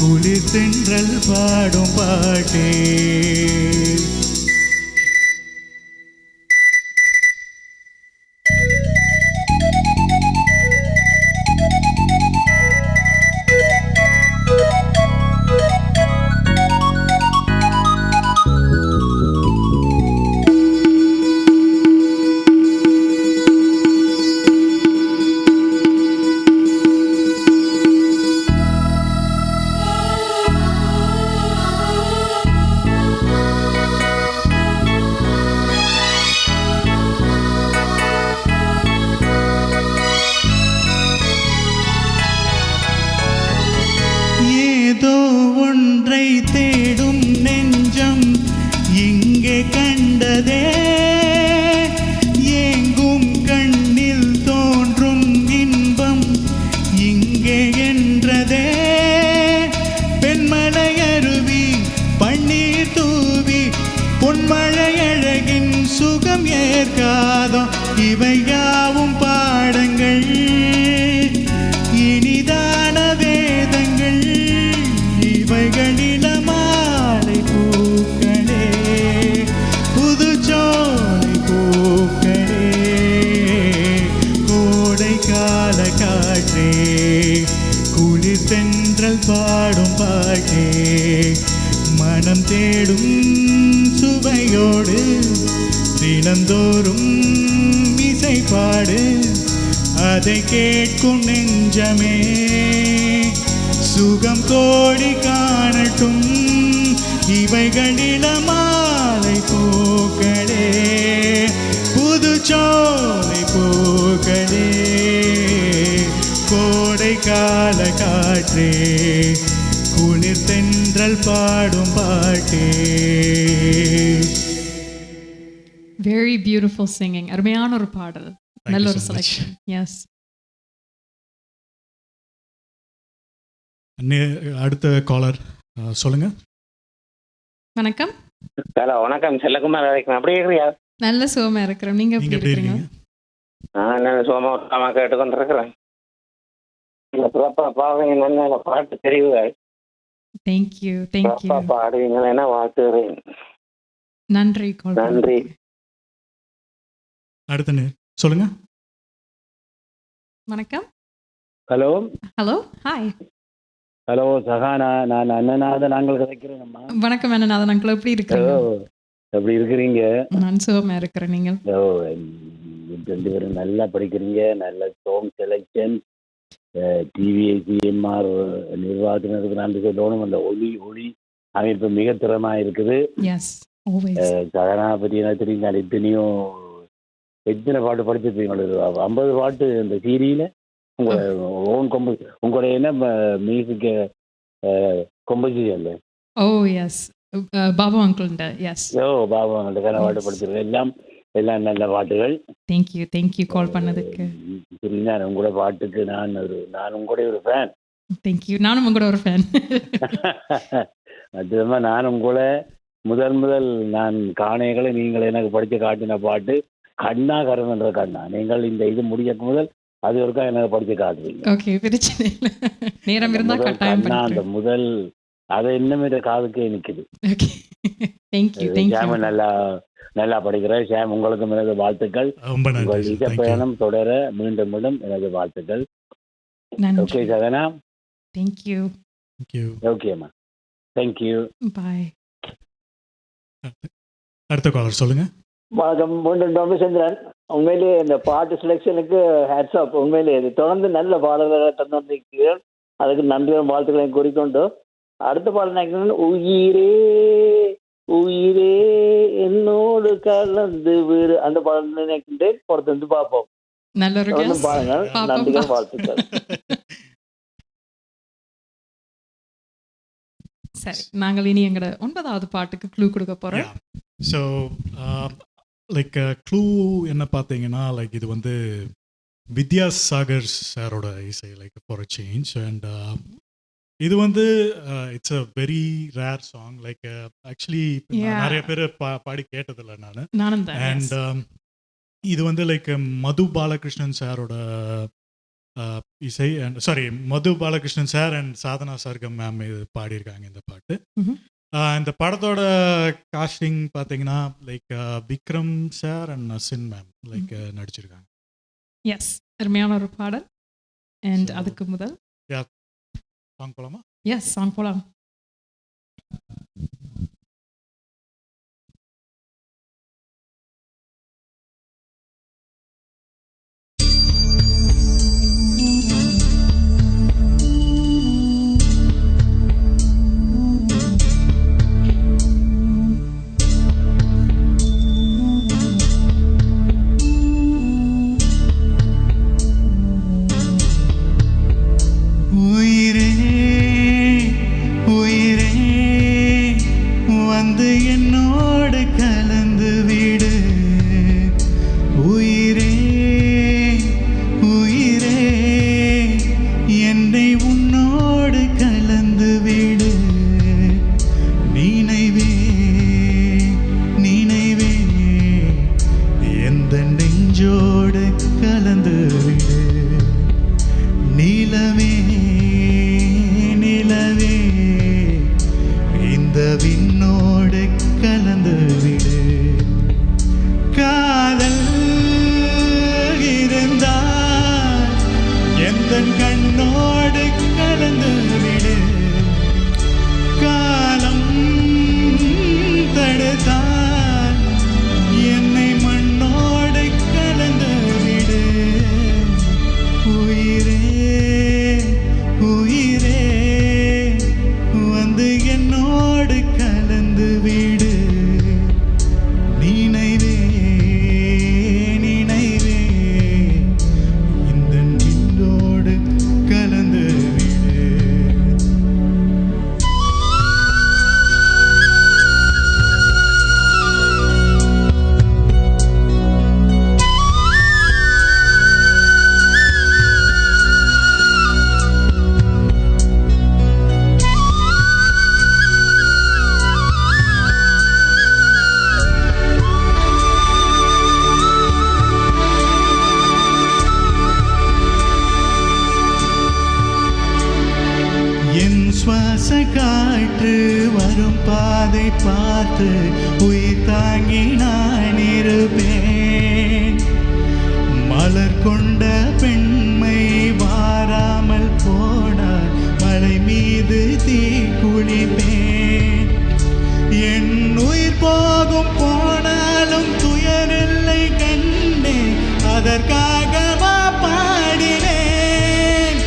குளிர் தென்றல் பாடும் பாட்டே பொன்மழையழகின் சுகம் ஏற்காதோ இவை யாவும் பாடங்கள் இனிதான வேதங்கள் இவைகளில மாலை பூக்களே புதுச்சோலை பூக்களே கோடை கால காற்றே குளிர் தென்றல் பாடும் பாட்டே மனம் தேடும் சுவையோடு தினந்தோறும் இசை பாடு அதை கேட்கும் நெஞ்சமே சுகம் கோடி காணட்டும் இவைகளில மாலை பூக்களே புதுச்சோலை பூக்களே கோடை கால காற்றே குளிர் தென்றல் பாடும் பாட்டே. Very beautiful singing. அருமையான ஒரு பாடல். நல்ல ஒரு so செலக்ஷன். எஸ். அடுத்த காலர் சொல்லுங்க. வணக்கம். ஹலோ, வணக்கம். செல்லகுமார் வரைக்கும். அப்படியே இருக்கிறியா? நல்ல சுகமா இருக்கிறோம். நீங்க எப்படி இருக்கீங்க? நான் சுகமா கேட்டுக்கொண்டிருக்கிறேன். பாவங்க நல்ல பாட்டு தெரிவுகள். Thank you thank you. பாடுவீங்களா வாழ்த்துகிறேன். நன்றி. நன்றி. அடுத்த சொல்லுங்க. வணக்கம். Hello hello hi. Hello Sahana, நான் அண்ணனாத நாங்கள் கதைக்கிறேன்மா. வணக்கம் அண்ணனாத நாங்கள் எப்படி இருக்கிறீங்க? எப்படி இருக்கிறீங்க? நான் சுகமா இருக்கிறேன். நீங்கள்? ரெண்டு பேரும் நல்லா படிக்கிறீங்க. நல்ல சாங் செலெக்ஷன். டிவிஐசிஎம்ஆர் நிர்வாகத்தினருக்கு நன்றி சொல்லணும். அந்த ஒளி அமைப்பு மிக திறமாக இருக்குது. சகனா பற்றி என்ன தெரியுங்க? எத்தனை பாட்டு படிச்சிருப்பீங்க? 50 பாட்டு இந்த சீரியல உங்களோட என்ன மியூசிக் கம்போசிஷன்? பாபு அங்கிள்ட. எஸ். பாபு அங்கிள்ட பாட்டு படிச்சிருக்கேன். எல்லாம் நல்ல பாட்டுகள். தேங்க்யூ கால் பண்ணதுக்கு. உங்களோட பாட்டுக்கு நான் உங்களுடைய ஒரு ஃபேன். தேங்க்யூ. நானும் உங்களோட ஒரு ஃபேன். அதுமா நான் உங்களை முதல் நான் காணைகளை நீங்கள் எனக்கு படித்து காட்டின பாட்டு கண்ணா கரன்ற கண்ணா. நீங்கள் இந்த இது முடியக்கு முதல் அது ஒருக்கா எனக்கு படித்து காட்டுவீங்க. ஓகே, பிரச்சனை இல்லை. நேரம் இருந்தா கட்டாயம் பண்றேன். அந்த முதல் அதை இன்னும் காதுக்கே நிக்குது. Okay, thank you. நல்லா படிக்கிறேன் ஷாம். உங்களுக்கு எனது வாழ்த்துக்கள். உங்கள் இசை பயணம் தொடர மீண்டும் எனது வாழ்த்துக்கள். ஓகே சகனா. தேங்க்யூ. ஓகேம்மா, தேங்க்யூ. பாய். அடுத்த காலர் சொல்லுங்க. வணக்கம். மீண்டும் ராமச்சந்திரன். உண்மையிலேயே இந்த பாட்டு செலெக்ஷனுக்கு ஹேட்ஸ் ஆஃப். உண்மையிலேயே இது தொடர்ந்து நல்ல பாடல்களை தந்து வந்திருக்கிறீர்கள். அதுக்கு நன்றியும் வாழ்த்துக்களையும் கூறிக்கொண்டு அடுத்த பாடல் நினைக்கிறேன். உயிரே உயிரே என்னோடு கலந்து விடு அந்த பாடல் நினைக்கின்றேன். பொறுத்து வந்து பார்ப்போம். பாருங்கள். நன்றிகள், வாழ்த்துக்கள். சரி, நாங்கள் இனி எங்களோட 9வது பாட்டுக்கு க்ளூ கொடுக்க போறோம். ஸோ லைக் க்ளூ என்ன பார்த்தீங்கன்னா, லைக் இது வந்து வித்யாசாகர் சாரோட இசை, like for a change. And இது வந்து it's a very rare song. Like actually நிறைய பேர் பாடி கேட்டதில்லை நான். அண்ட் இது வந்து லைக் மது பாலகிருஷ்ணன் சாரோட இசை. And sorry, Madhu Balakrishnan sir and Sadhana Sargam ma'am இது பாடியிருக்காங்க இந்த பாட்டு. இந்த படத்தோட காஸ்டிங் பார்த்தீங்கன்னா like Vikram sir and Nasin ma'am like நடிச்சிருக்காங்க. எஸ், அருமையான ஒரு பாடல். அண்ட் அதுக்கு முதல் சாங் போலாமா? எஸ், சாங் போலாம். உயிரே உயிரே காற்று வரும் பாதை பார்த்து உயிர் தாங்கி நான் இருப்பேன். மலர் கொண்ட பெண்மை வாராமல் போனார் மலை மீது தீ குளிப்பேன். என் உயிர் போகும் போனாலும் துயரில்லை கண்டே அதற்காக பாடினேன்.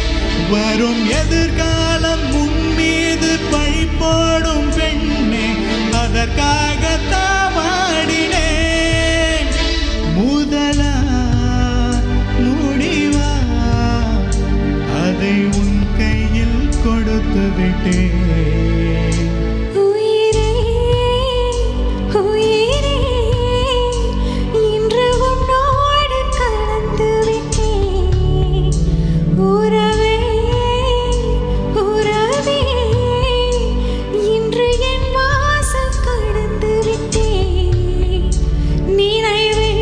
வரும் எதிர்காலம் முன் மீது பழி போடும் பெண்ணே அதற்காக தாவாடினேன். முதலா முடிவா அதை உன் கையில் கொடுத்து விட்டேன். உயிரே உயிரே இன்று உன்னோடு கலந்து விட்டேன். உறவே உறவே இன்று என் வாசல் கடந்து விட்டேன். நினைவே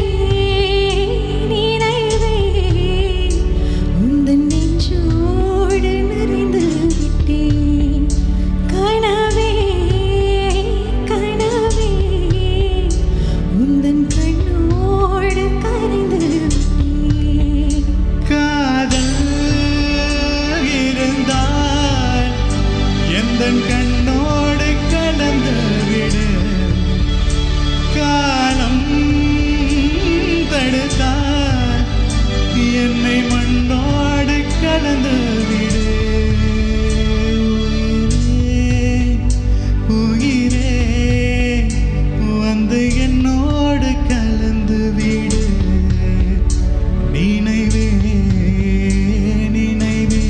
நினைவே உந்தன் நெஞ்சோடு நிறைந்து விட்டேன். கனவே கனவே உந்தன் கண்ணோடு கரைந்து விட்டேன். காதல் இருந்தால் எந்தன் கண்ணோடு கலந்து விடு. காலம் தடுத்தால் என்னை மண்ணோடு கலந்து விடு. உயிரே வந்து என்னோடு கலந்து விடு. நினைவே நினைவே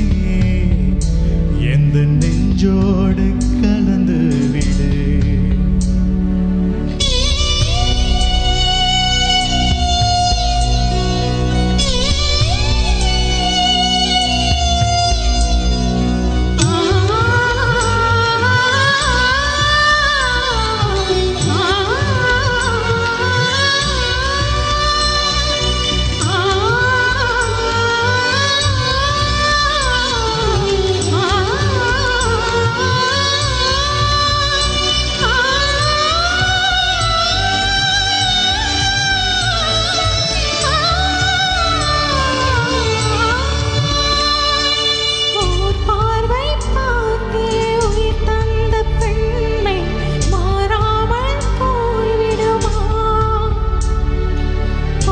எந்த நெஞ்சோடு கலந்து விடு. ஓர் பார்வை பார்த்தே உயிர் தந்த பெண்மை மாறாமல் போய்விடுமா?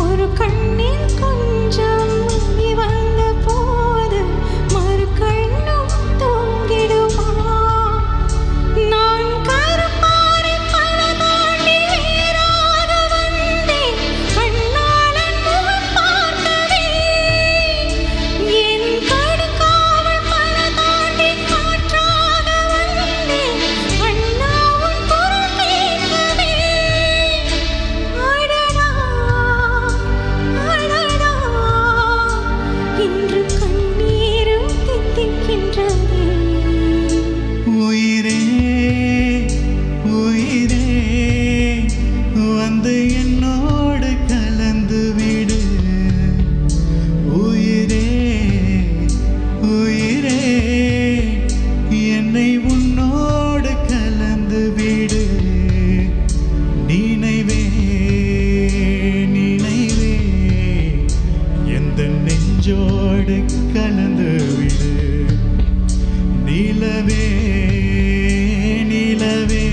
ஒரு கண்ணில் கொஞ்சம் வலி வந்த போது மறு கண்ணும் தூங்கிடுமா? நான் கருப்பாறை பல தாண்டி வேறாக வந்தேன் கண்ணாளன் முகம் பார்க்கவே. என் கடுக்காவல் பல தாண்டி காற்றாக வந்தேன் கண்ணா உன் குரல் கேட்கவே. அடடா அடடா இன்று கண்ணீரும் தித்திக்கின்றதே. உயிரே உயிரே வந்து என்னோடு கலந்து விடு. உயிரே உயிரே என்னை உன்னோடு கலந்து விடு. நினைவே நினைவே எந்த நெஞ்சோடு கலந்து விடு. நிலவே நிலவே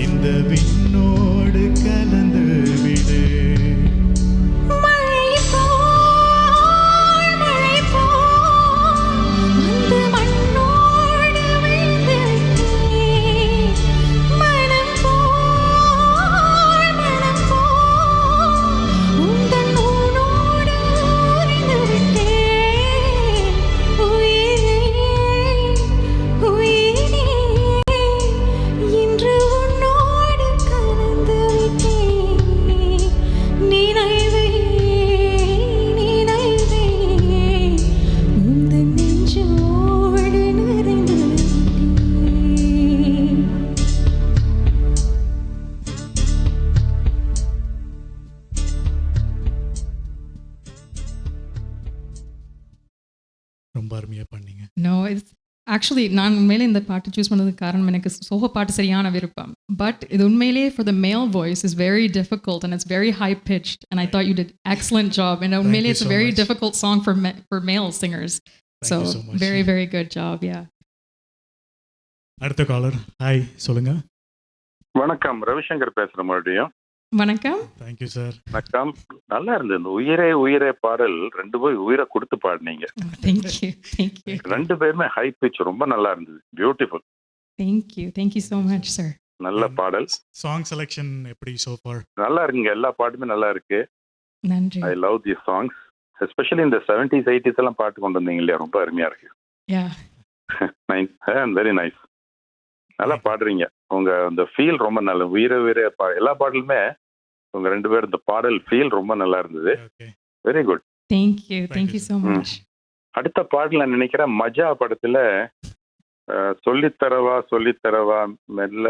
இந்த விண்ணோடு கலந்து விடு. மழை போல் வந்து மண்ணோடு விழுந்து விட்டேன். மனம் போல் உந்தன் ஊனோடு உறைந்து விட்டேன். உயிரே உயிரே இன்று உன்னோடு கலந்து விட்டேன். நினைவே நினைவே உந்தன் நெஞ்சோடு நிறைந்து விட்டேன். ரொம்ப அருமையா பண்ணீங்க. No, it's ஆக்சுவலி நான் உண்மையிலே இந்த பாட்டு சூஸ் பண்ணதுக்கு காரணம் எனக்கு சோக பாட்டு சரியான விருப்பம். பட் இது உண்மையிலே for the male voice is very difficult and it's very high pitched and I thought you did excellent job and உண்மையிலே it's a very difficult song for male singers. So very very good job. Yeah. அடுத்த collar. Hi, சொல்லுங்க. வணக்கம், ரவிசங்கர் பேசுறேன் மறுபடியும். வணக்கம். Thank you sir. வணக்கம். நல்லா இருந்தது இந்த உயிரே உயிரே பாடல். ரெண்டு பேரும் உயிரை கொடுத்து பாடினீங்க. Thank you. ரெண்டு பேருமே ஹை பிச், ரொம்ப நல்லா இருந்தது. Beautiful. Thank you so much sir. நல்ல பாடல். சாங் செலக்ஷன் எப்படி so far? நல்லா இருக்குங்க, எல்லா பாட்டுமே நல்லா இருக்கு. நன்றி. I love the songs, especially இந்த 70s 80s எல்லாம் பாட்டு கொண்டு வந்தீங்க இல்லையா, ரொம்ப அருமையா இருக்கு. Nice and very nice. நல்லா பாடுறீங்க. உங்க அந்த ஃபீல் ரொம்ப நல்ல உயிரை உயிரே எல்லா பாடலுமே உங்க ரெண்டு பேரும் இந்த பாடல் ஃபீல் ரொம்ப நல்லா இருந்தது. Very good. Thank you so much. அடுத்த பாடல் நான் நினைக்கிறேன் மஜா படத்துல சொல்லித்தரவா மெல்ல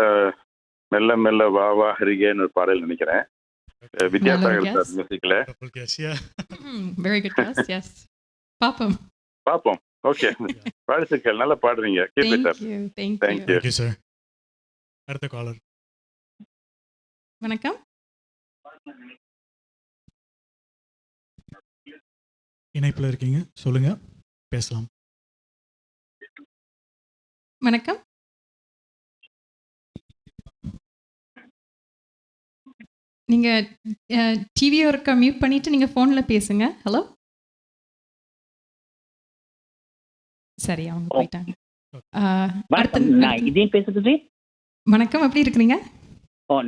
மெல்ல மெல்ல வா வா ஹரிகேன்னு ஒரு பாடல் நினைக்கிறேன். வித்யாசாகர் சார் மியூசிக்ல. Very good guess. Yes. பாப்போம். ஓகே. வாழ்த்துக்கள், நல்லா பாடுறீங்க. Keep it up. Thank you sir. அடுத்த காலர். வணக்கம். இணைப்புல இருக்கீங்க, சொல்லுங்க, பேசலாம். வணக்கம். நீங்க டிவியை ஒருக்கா மியூட் பண்ணிட்டு நீங்க போன்ல பேசுங்க. ஹலோ. சரி, அவங்க போயிட்டாங்க. இதையும் பேசுறது. வணக்கம், எப்படி இருக்கிறீங்க?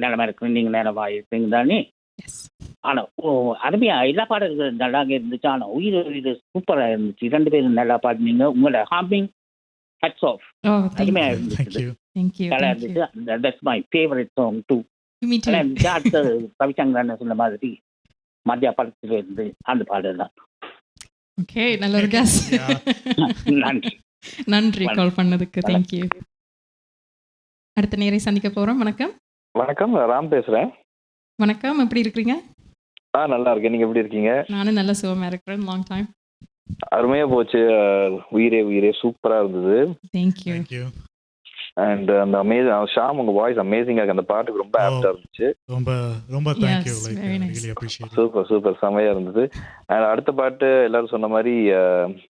நிலமா இருக்கு. நீங்க நேரமா இருப்பீங்க தானே? ஆனா அருமையா எல்லா பாடல்கள் நல்லா இருந்துச்சு. ஆனா உயிர் சூப்பரா இருந்துச்சு. ரெண்டு பேரும் நல்லா பாடுனீங்க. உங்களோட ஹார்மிங் ஹட்ஸ் ஆஃப் அருமையா இருந்துச்சு. நல்லா இருந்துச்சு. That's my favourite song too. அடுத்தது ரவிசங்கரன் சொன்ன மாதிரி மத்திய படத்துல இருந்து அந்த பாடல் தான். ஓகே, நல்ல ஒரு கெஸ். நன்றி கால் பண்ணதுக்கு. தேங்க்யூ. அடுத்த நேரை சந்திக்க போறோம். வணக்கம், ராம் பேசுறேன். வணக்கம், எப்படி இருக்கீங்க? நல்லா இருக்கேன். நீங்க எப்படி இருக்கீங்க? நானும் நல்ல சுகமா இருக்கிறேன். Long time. அருமையா போச்சு. உயிரே உயிரே சூப்பரா இருந்தது. தேங்க்யூ. அண்ட் அந்த ஷாம், உங்க வாய்ஸ் அமேசிங்கா இருக்கு. அந்த பாட்டுக்கு ரொம்ப ஆப்டா இருந்துச்சு. ரொம்ப தேங்க்யூ. Really appreciate. சூப்பர் செமையா இருந்தது. அண்ட் அடுத்த பாட்டு எல்லாரும் சொன்ன மாதிரி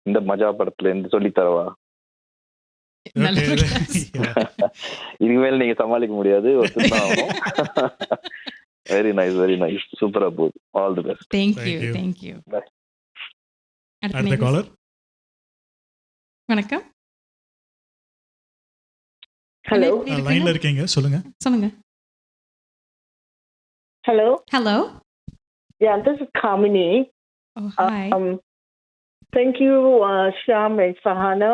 இந்த மஜா படத்துல இருந்து சொல்லித்தரவா. இனிமேல் நீங்க சமாளிக்க முடியாது. Very nice. சூப்பரா போகுது. All the best. தேங்க்யூ. அடுத்த காலர். வணக்கம். ஹலோ, லைன்ல இருக்கீங்க, சொல்லுங்க. Hello. Yeah, this is Kamini. Oh, hi. Thank you, Shyam and Sahana.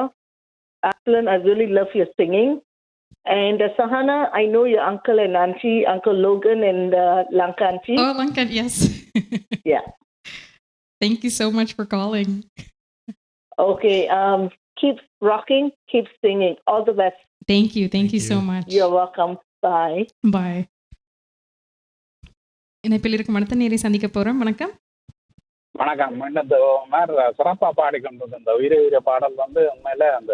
Excellent. I really love your singing. And Sahana, I know your uncle and auntie, Uncle Logan and Lanka auntie. Oh, Lanka, yes. Yeah. Thank you so much for calling. Okay. Keep rocking. Keep singing. All the best. Thank you so much. You're welcome. Bye. இணைப்பில் இருக்கும் அடுத்த நேரை சந்திக்க போறோம். வணக்கம். இந்த மாதிரி சிறப்பா பாடிக்கொண்டது இந்த உயிரை உயிரை பாடல் உண்மையில அந்த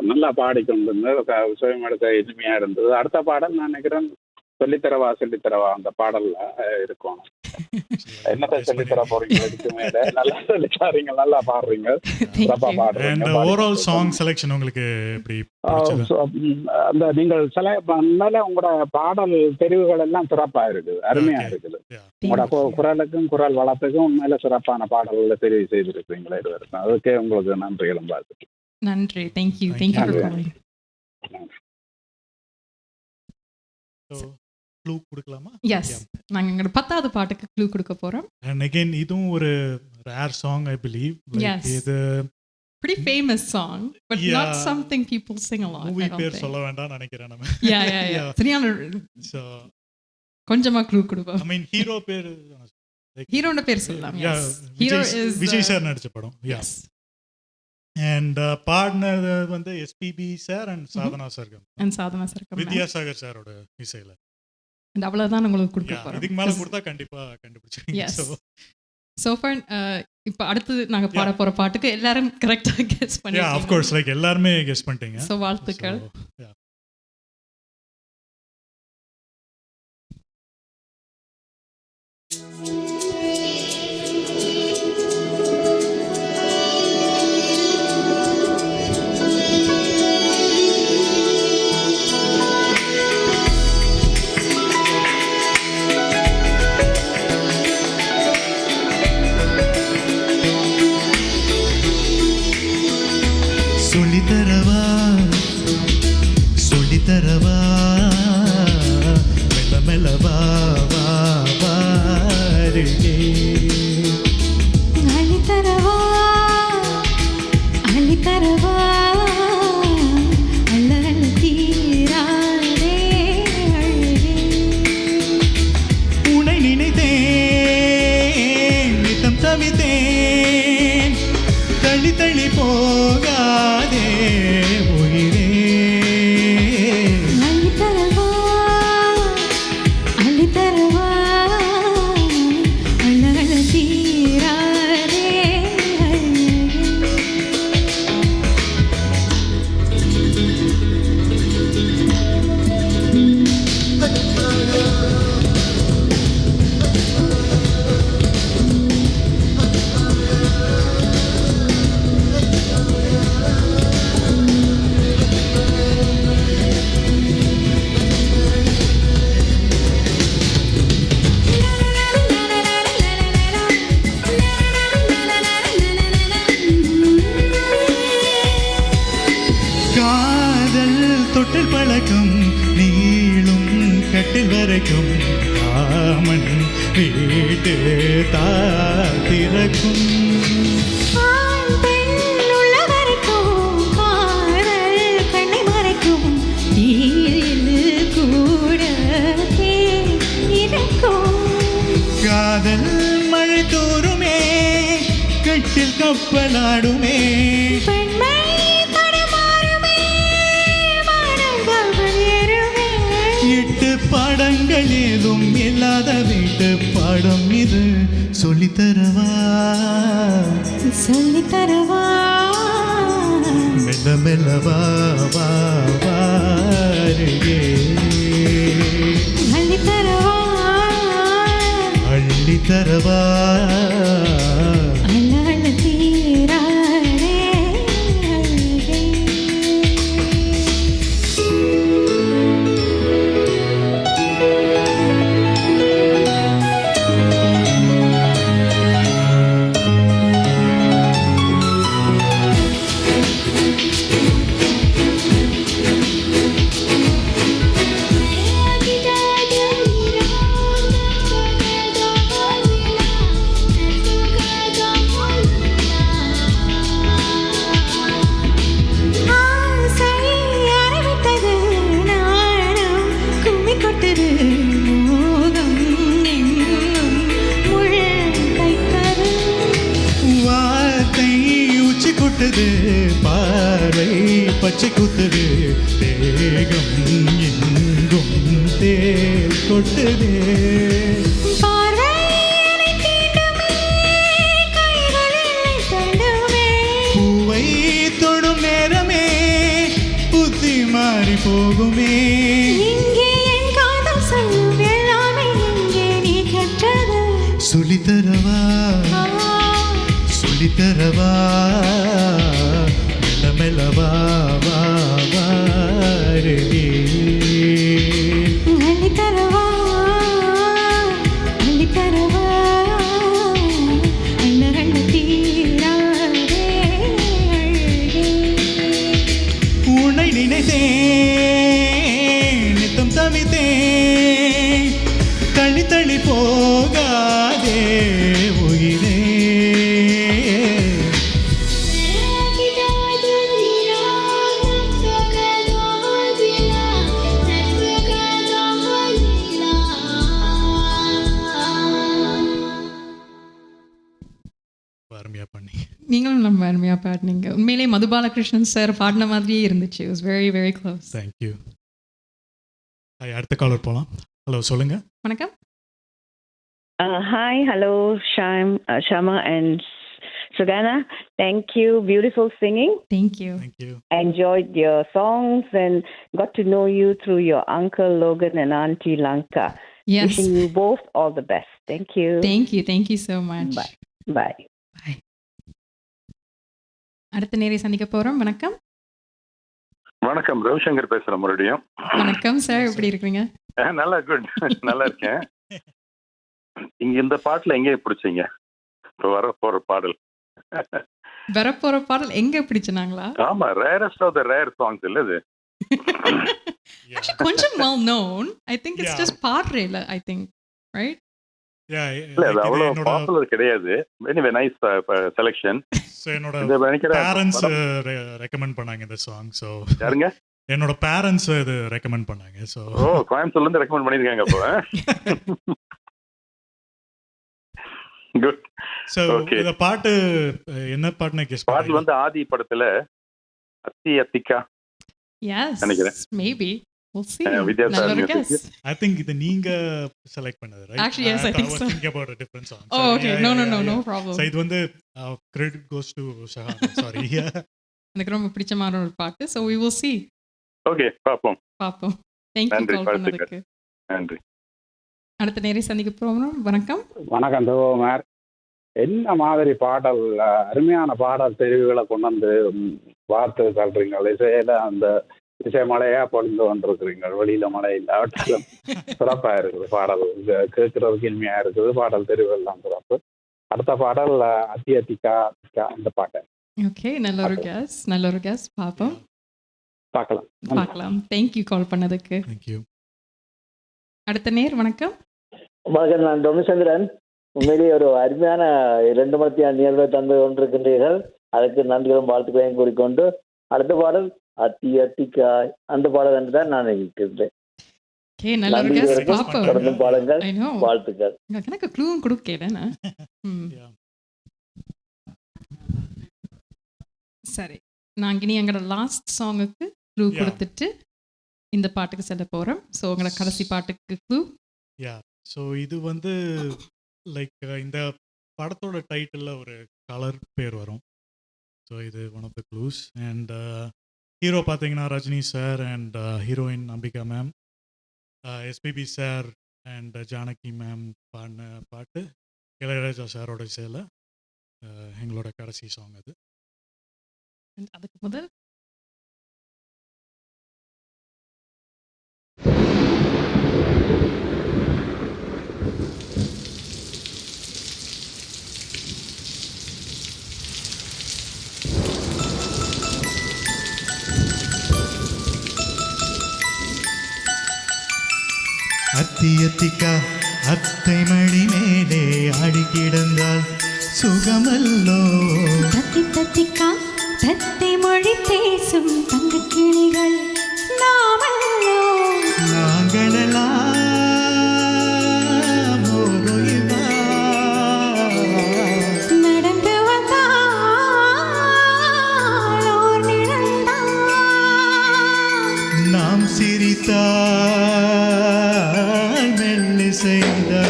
நல்லா பாடிக்கொண்டு சுயமெடுக்க இனிமையா இருந்தது. அடுத்த பாடல் நான் நினைக்கிறேன் சொல்லித்தரவா அந்த பாடல்ல இருக்கும். என்னத்தை சொல்லித்தர போறீங்க? இதுக்கு மேல நல்லா சொல்லித்தாரீங்க, நல்லா பாடுறீங்க, சிறப்பா பாடுறீங்க. ஓவரால் சாங் செலக்ஷன் உங்களுக்கு எப்படி அந்த நீங்கள் உண்மையில உங்களோட பாடல் தெரிவுகள் எல்லாம் சிறப்பா இருக்குது, அருமையா இருக்குது. உங்களோட குரலுக்கும் குரல் வளத்துக்கும் உண்மையில சிறப்பான பாடல்களை தெரிவு செய்திருக்கீங்களே இதுவரைக்கும். அதுக்கே உங்களுக்கு நன்றிகளும் பார்த்துட்டு. நன்றி. Thank you for calling. க்ளூ கொடுக்கலாமா? எஸ், நாங்க எங்க 10வது பாட்டுக்கு க்ளூ கொடுக்க போறோம். And again இதுவும் ஒரு rare song I believe. இது pretty famous song but not something people sing a lot. Movie பேர் சொல்ல வேண்டாம் நினைக்கிறேன் நம்ம. Yeah. சரியான so கொஞ்சமா க்ளூ கொடுப்போம். I mean ஹீரோ பேர் ஹீரோட பேர் சொல்லலாம். Yes. Hero is Vijay sir நடிச்ச படம். Yes. And பாடினது எஸ்பிபி சார் அண்ட் சாதனா சர்க்கம் வித்யாசாகர் சாரோட இசையில. அவ்வளவுதான் உங்களுக்கு கொடுக்க போறோம். இதுக்கு மேல கொடுத்தா கண்டிப்பா கண்டுபிடிச்சிருவீங்க. So far இப்போ அடுத்து நாங்க பாட போற பாட்டுக்கு எல்லாரும் கரெக்டா கெஸ் பண்ணி ஆஃப் கோர்ஸ் லைக் எல்லாருமே கெஸ் பண்ணிட்டீங்க. ஸோ வாழ்த்துக்கள். சொல்லித்தரவா சொல்லித்தரவா மெல்ல மெல்ல வா வா வாருகே அள்ளித்தரவா அள்ளித்தரவா அள்ள அள்ள தீராதே அழகே. உன்னை நினைத்தேன் நித்தம் தவித்தேன் தள்ளி தள்ளி போகாதே உயிரே. அள்ளித்தரவா அள்ளித்தரவா அள்ள அள்ள தீராதே அழகே. காதல் தொட்டில் பழக்கம் நீளும் கட்டில் வரைக்கும் காமன் வீட்டு தாத்திறக்கும். ஆண் பெண் உள்ள வரைக்கும் காதல் கண்ணை மறைக்கும் தீயில் கூட தேன் இருக்கும். காதல் மழை தோறுமே கட்டில் கப்பலாடுமே. பெண்மை தடுமாறுமே மனங்கள் வெளியேறுமே. எட்டு பாடங்கள் ஏதும் இல்லாத வீட்டு பாடம் இது சொல்லித்தரவா சொல்லித்தரவா மெல்ல மெல்ல வா வா வாருகே. அள்ளித்தரவா அள்ளித்தரவா அள்ள அள்ள தீராதே அழகே. ஆசை அறவிட்டது நாணம் கும்மி கொட்டது மோகம் எங்கும் முள் தைத்தது. வார்த்தை உச்சி கொட்டது பார்வை பச்சை குத்துது தேகம் எங்கும் தேல் கொட்டது. பார்வை என்னை தீண்டுமே கைகள் என்னை தள்ளுமே. பூவை தொடும் நேரமே புத்தி மாறி போகுமே. இங்கே என் காதல் சொல்லும் எல்லாமே இங்கே நீ கற்றது. சொல்லித்தரவா சொல்லித்தரவா மெல்ல மெல்ல வா வா வாருகே. அள்ளித்தரவா அள்ளித்தரவா அள்ள அள்ள தீராதே அழகே. உன்னை நினைத்தேன் நித்தம் தவித்தேன் தள்ளி தள்ளி போகாதே உயிரே. அருமையா பண்ணி நீங்களும் நம்ம அருமையாக பாடினீங்க. உண்மையிலே மதுபாலகிருஷ்ணன் சார் பாடின மாதிரியே இருந்துச்சு. It was very very close. Thank you. அடுத்த காலர் போகலாம். ஹலோ சொல்லுங்க. வணக்கம். Hi, hello, Shama and Sugana, thank you. Beautiful singing. Thank you. Thank you. I enjoyed your songs and got to know you through your Uncle Logan and Auntie Lanka. Yes. Wishing you both all the best. Thank you. Thank you. Thank you so much. Bye. Bye. Bye. அடுத்த நேரை சந்திக்க போறோம். வணக்கம். வணக்கம், ரவிசங்கர் பேசுறேன் மறுபடியும். வணக்கம் sir, எப்படி இருக்கீங்க? நல்லா குட், நல்லா இருக்கேன். இங்க இந்த பாட்டுல எங்க பிடிச்சீங்க? இப்போ வர போற பாடல் வரப்போற பாடல் எங்க பிடிச்சனாங்களா? ஆமா, rarest of the rare songs இல்ல இது. கொஞ்சம் well known. I think it's just பாடுறேல, I think, right? இல்ல அது அவ்வளவு பாப்புலர் கிடையாது. anyway nice selection. So என்னோட பேரண்ட்ஸ் ரெக்கமெண்ட் பண்ணாங்க இந்த சாங். சோ யாருங்க? என்னோட பேரண்ட்ஸ் இது ரெக்கமெண்ட் பண்ணாங்க. சோ கோயம்புத்தூர்ல இருந்து ரெக்கமெண்ட் பண்ணிருக்காங்க அப்போ. குட். சோ இந்த பாட்டு என்ன பாட்டுன்னு கெஸ் பாட்டு வந்து ஆதி படத்துல அத்தி அத்திகா. Yes. நினைக்கிறேன். Maybe. We'll see. நல்ல ஒரு guess. I think இது நீங்க செலக்ட் பண்ணது, right? Actually, yes, I think so. I was thinking about a different song. Oh, okay. No problem. So இது வந்து credit goes to Shahana. Sorry. எனக்கு ரொம்ப பிடிச்சமான ஒரு பாட்டு. So we will see. Okay, பாப்போம். Thank you கால் பண்ணதுக்கு. நன்றி. அடுத்த நேரை சந்திக்க போறோம். வணக்கம். வணக்கம் தேவகுமார். என்ன மாதிரி பாடல், அருமையான பாடல் தெரிவுகளை கொண்டு வந்து வார்த்தை சொல்றீங்க. இசையில அந்த இசை மழையா பொழிந்து கொண்டிருக்கிறீங்க. வெளியில மழை இல்லாவற்றிலும் சிறப்பா இருக்குது பாடல், கேட்கறதுக்கு இனிமையா இருக்குது. பாடல் தெரிவு எல்லாம் சிறப்பு. அடுத்த பாடல் அத்தி அத்திகா அந்த பாட்டு. ஓகே, நல்ல ஒரு கெஸ். பார்க்கலாம். தேங்க்யூ கால் பண்ணதுக்கு. தேங்க்யூ. அடுத்த நேர் வணக்கம். வணக்கம், நான் டொமிசந்திரன். உண்மையிலேயே ஒரு அருமையான 2 மணி நிகழ்வை தந்து கொண்டிருக்கின்றீர்கள். அதுக்கு நன்றிகளும் வாழ்த்துக்களையும் கூறிக்கொண்டு அடுத்த பாடல் அத்தி அத்திகா அந்த பாடல் என்று தான் நான் நினைக்கின்றேன். தொடர்ந்து பாடங்கள், வாழ்த்துக்கள். எனக்கு க்ளூவும் கொடுக்கல. சரி, நாங்க இனி எங்களோட லாஸ்ட் சாங்குக்கு க்ளூ கொடுத்துட்டு இந்த பாட்டுக்கு செல்ல போறோம். ஸோ உங்களோட கடைசி பாட்டுக்கு க்ளூ. ஸோ இது வந்து லைக் இந்த படத்தோட டைட்டில் ஒரு கலர் பேர் வரும். ஸோ இது one of the clues. And hero பார்த்தீங்கன்னா Rajini sir and heroine Ambika ma'am, SPB sir and Janaki ma'am பாடின பாட்டு, இளையராஜா சாரோட இசையில் எங்களோட கடைசி சாங் அது. அதுக்கு முதல் அத்தி அத்திகா அத்தை மணி மேலே ஆடி கிடந்தால் சுகமல்லோ. தத்தி தத்திக்கா தத்தை மொழி பேசும் தங்க கிளிகள் நாமல்லோ. நாங்களெல்லாம் நடந்து வந்தால் ஓர் நிழல்தான். நாம் சிரித்தால் மெல்லிசைந்தால்.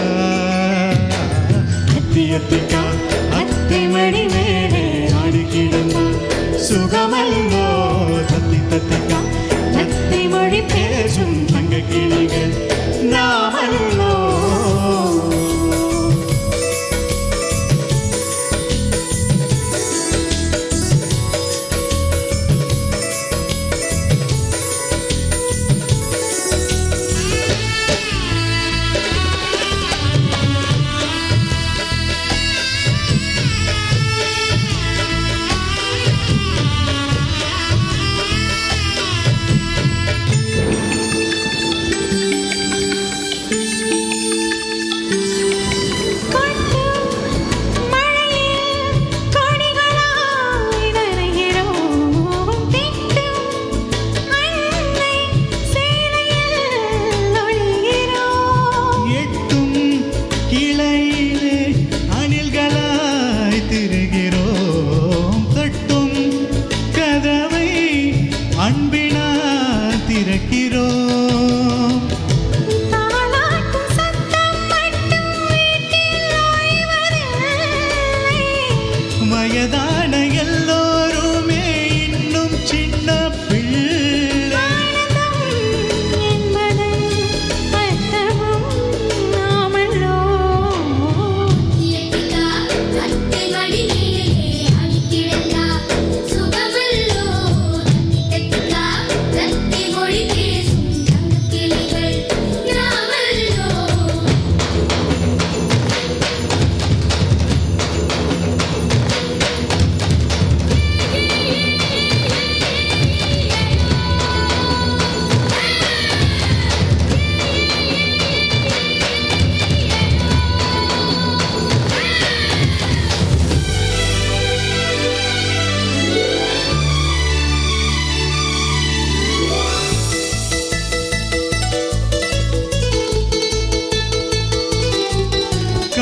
அத்தி அத்திகா அத்தை மணி மேலே ஆடி கிடந்தால் சுகமல்லோ. தத்தி தத்திக்கா தத்தை மொழி பேசும் தங்க கிளிகள் நாமல்லோ.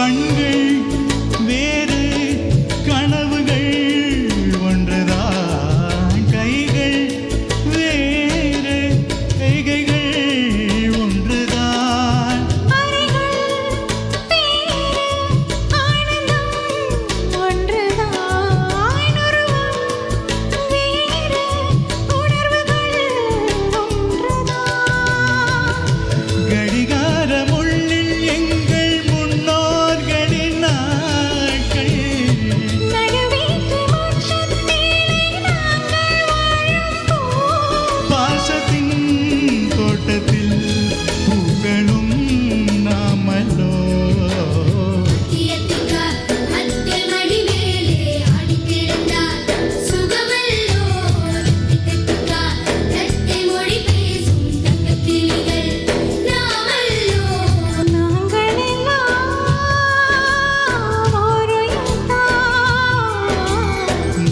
கண்கள் வேறு கனவுகள் ஒன்றுதான் கைகள் வேறு கைகள் ஒன்றுதான் கடிகாரமுள்ளில் எங்கள் முன்னோர்களின் நாட்கள் பாசத்தின் தோட்டத்தில் பூக்களும் நாமல்லோ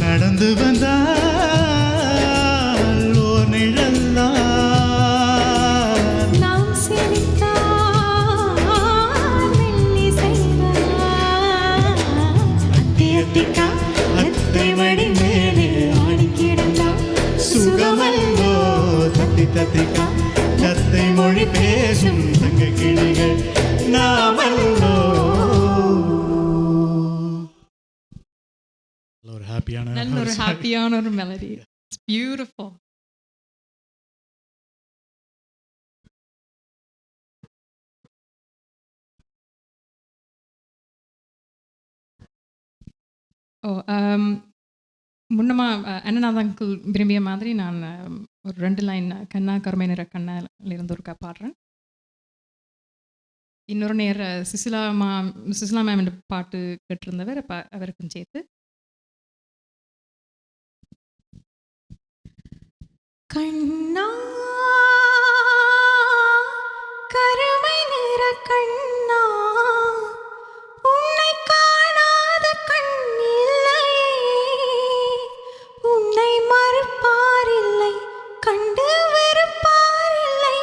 நடந்து வந்தால் ஓர் நிழல்லாம் அத்தை மடி மேலே ஆடி கிடந்தால் சுகமல்லோ தத்தி தத்திக்கா தத்தை மொழி பேசும் தங்க கிளிகள் நாமல்லோ. ஒரு ஹாப்பியான நல்ல ஒரு ஹாப்பியான ஒரு மெலடி. It's beautiful. ஓ முன்னமா அண்ணநாத் அங்கிள் விரும்பிய மாதிரி நான் ஒரு 2 லைன் கண்ணா கருமை நிற கண்ணால இருந்து ஒருக்கா பாடுறேன். இன்னொரு நேர சுசிலா மேம் பாட்டு கேட்டிருந்தவர் அவருக்கும் சேர்த்து. கண்ணா கருமை நிற கண்ணா உன்னை காணாத கண்ணில்லையே உன்னை மறுப்பாரில்லை கண்டு வெறுப்பாரில்லை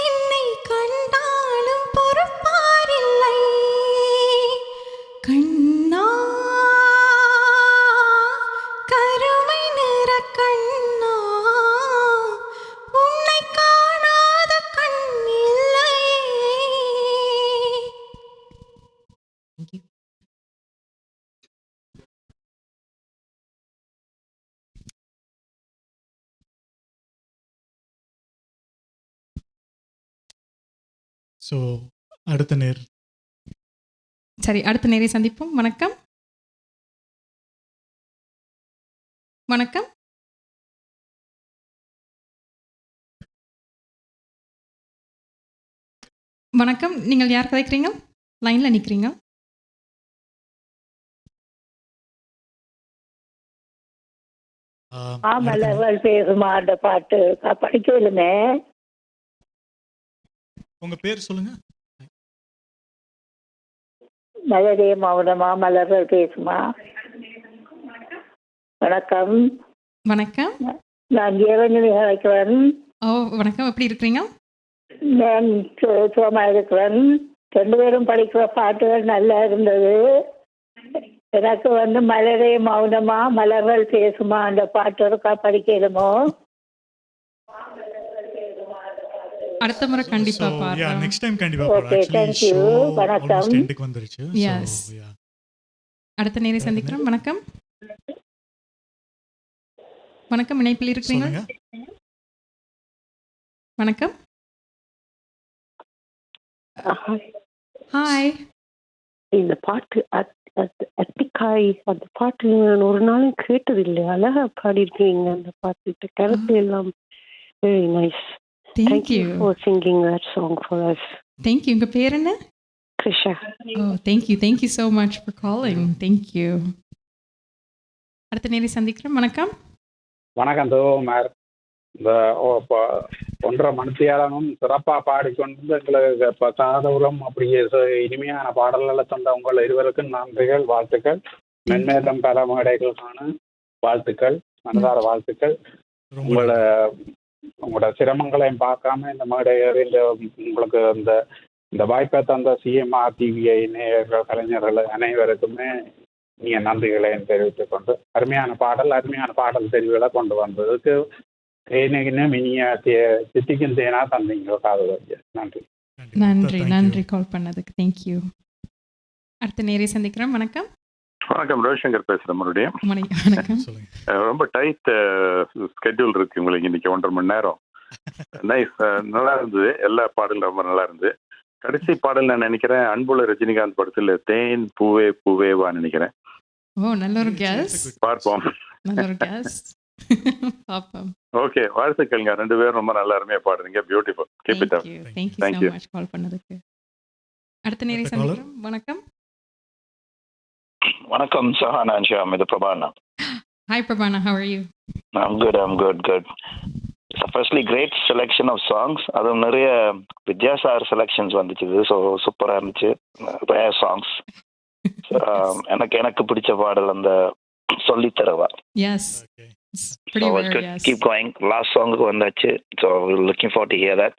என்னை கண்டாலும் பொறுப்பாரில்லை கண்ணா கருமை நிற கண்ணா உன்னை காணாத கண்ணில்லையே. ஸோ அடுத்த நேர். சரி, அடுத்த நேரை சந்திப்போம். வணக்கம். வணக்கம். வணக்கம். நீங்கள் யார் கதைக்கிறீங்க? லைன்ல நிக்கிறீங்க. மலர்கள் பேசுமா அந்த பாட்டு படிக்கலுமே. உங்க பேர் சொல்லுங்க. மலரே மௌனமா மலர்கள் பேசுமா. வணக்கம். வணக்கம். நான் ஜீவனி அழைக்கிறேன். ஓ வணக்கம். எப்படி இருக்கிறீங்க? நான் சுகமா இருக்கிறேன். 2 பேரும் படிக்கிற பாட்டுகள் நல்லா இருந்தது. எனக்கு மலரே மௌனமா மலர்கள் பேசுமா அந்த பாட்டு இருக்கா படிக்கலுமோ? அடுத்த முறை கண்டிப்பா பாடுறேன். நெக்ஸ்ட் டைம் கண்டிப்பா ஓகே, थैंक यू. வணக்கம். எண்டுக்கு வந்துருச்சு. எஸ். அடுத்த நேரை சந்திக்கிறோம். வணக்கம். வணக்கம். இணைப்பில் இருக்கிறீங்க. வணக்கம். ஹாய். இந்த பாட்டு அத்திக்காய் அந்த பாட்டு நான் ஒரு நாளும் கேட்டதில்லை. அழகா பாடியிருக்கீங்க அந்த பாட்டு. கருத்து எல்லாம் very nice. Thank you for singing that song for us. Thank you. உங்க பேர் என்ன? Krisha. Oh, thank you so much for calling. Thank you. அடுத்த நேரை சந்திக்கிறோம். வணக்கம். வணக்கம் தோமர். இந்த 1.5 மணித்தியாலமும் சிறப்பாக பாடிக்கொண்டு எங்களுக்கு இப்போ காதூரம் அப்படியே இனிமையான பாடல்களை தந்த உங்கள் இருவருக்கும் நன்றிகள், வாழ்த்துக்கள். மென்மேலும் பல மேடைகளுக்கான வாழ்த்துக்கள், மனதார வாழ்த்துக்கள். உங்களோட சிரமங்களையும் பார்க்காம இந்த மேடை உங்களுக்கு அந்த இந்த வாய்ப்பை தந்த சிஎம்ஆர் டிவிஐ நேயர்கள் கலைஞர்கள் அனைவருக்குமே நீங்க நன்றிகளை தெரிவித்துக் கொண்டு அருமையான பாடல் தெரிவுகளை கொண்டு வந்ததுக்கு தேனினும் இனிய சித்திக்கும் தேனா தந்தீங்க காது வச்சு நன்றி. நன்றி கால் பண்ணதுக்கு. தேங்க்யூ. அடுத்த நேரே சந்திக்கிறோம். வணக்கம். வணக்கம், ரவிசங்கர் பேசுறேன். மறுபடியும் வணக்கம். ரொம்ப டைட் ஸ்கெட்யூல் இருக்கு உங்களுக்கு இன்னைக்கு 1.5 மணி நேரம். நைஸ், நல்லா இருந்தது. எல்லா பாடலும் ரொம்ப நல்லா இருந்தது. கடைசி பாடல் நான் நினைக்கிறேன் அன்புள்ள ரஜினிகாந்த் படத்தில் தேன் பூவே பூவேவா நினைக்கிறேன். நல்ல ஒரு கேஸ். பார்ப்போம். நல்ல ஒரு கேஸ். பாப்போம். ஓகே, வாழ்த்துக்கள்ங்க. 2 பேரும் ரொம்ப நல்லா அருமையா பாடுறீங்க. Beautiful. Keep it up. Thank you so much கால் பண்ணதுக்கு. அடுத்த நேரே சந்திக்கிறோம். வணக்கம். வணக்கம் சஹானா and Shyam, இது பிரபானா. Hi Prabhana, how are you? I'm good. So firstly, great selection of songs. அதுவும் நிறைய வித்யாசார் செலெக்ஷன்ஸ் வந்துச்சு. ஸோ சூப்பராக இருந்துச்சு. நிறைய சாங்ஸ். எனக்கு பிடிச்ச பாடல் அந்த சொல்லித்தரவா. Yes. Pretty so rare, yes. Keep going. Last song வந்தாச்சு. So we're looking forward to hear that.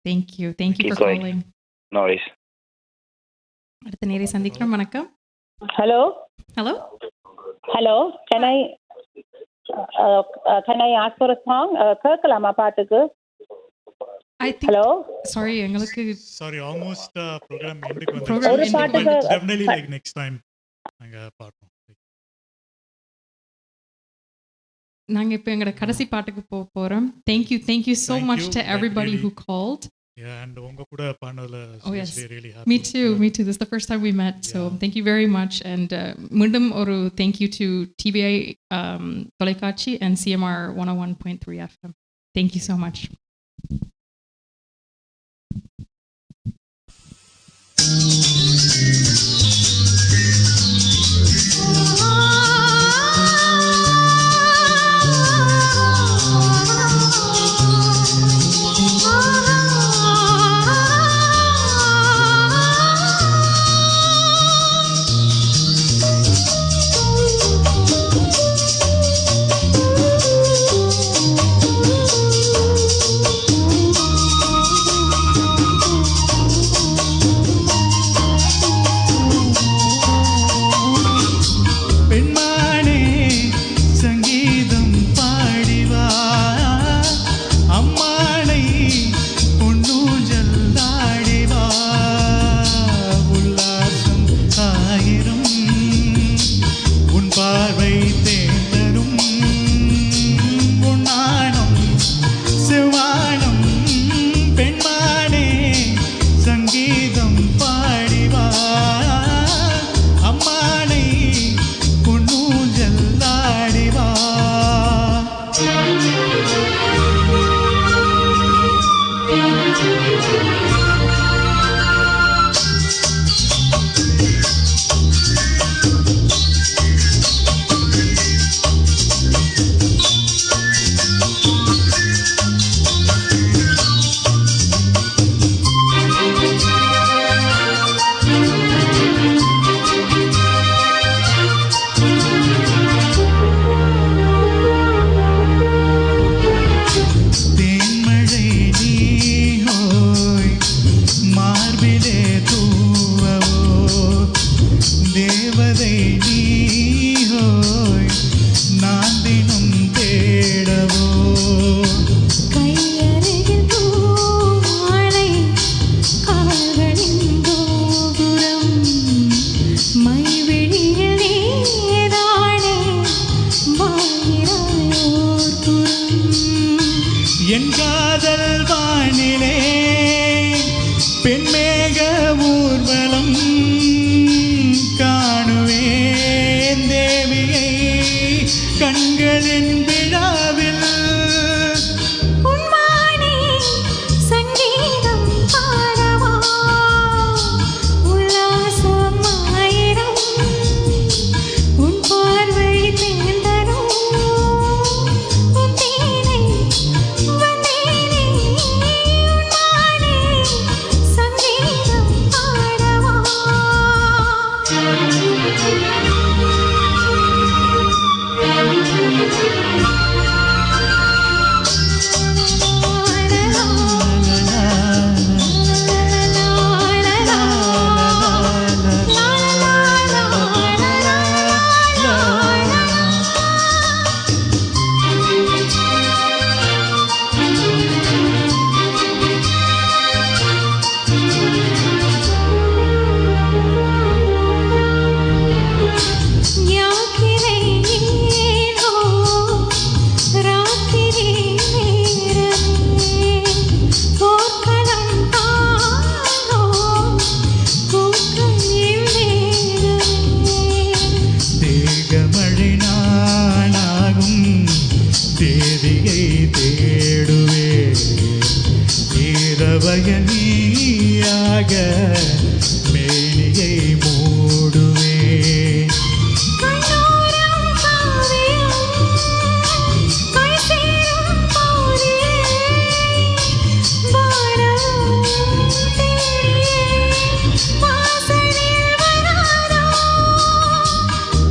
Thank you for calling. No worries. அடுத்த நேரே சந்திக்கிறோம். வணக்கம். Hello. Can I ask for a song? கேட்கலாமா பாட்டுக்கு? Hello. Sorry, எங்களுக்கு almost program endக்கு ஒரு பாட்டுக்கு definitely like next time நாங்க பாடுறோம். நாங்க இப்போ எங்கட கடைசி பாட்டுக்கு போறோம். Thank you so much to everybody who called. Yeah, and உங்க கூட பாடுனதுல seriously really happy. Me too. This is the first time we met, so thank you very much. And மீண்டும் ஒரு thank you to TVI தொலைக்காட்சி and CMR 101.3 FM. Thank you so much. Thank you.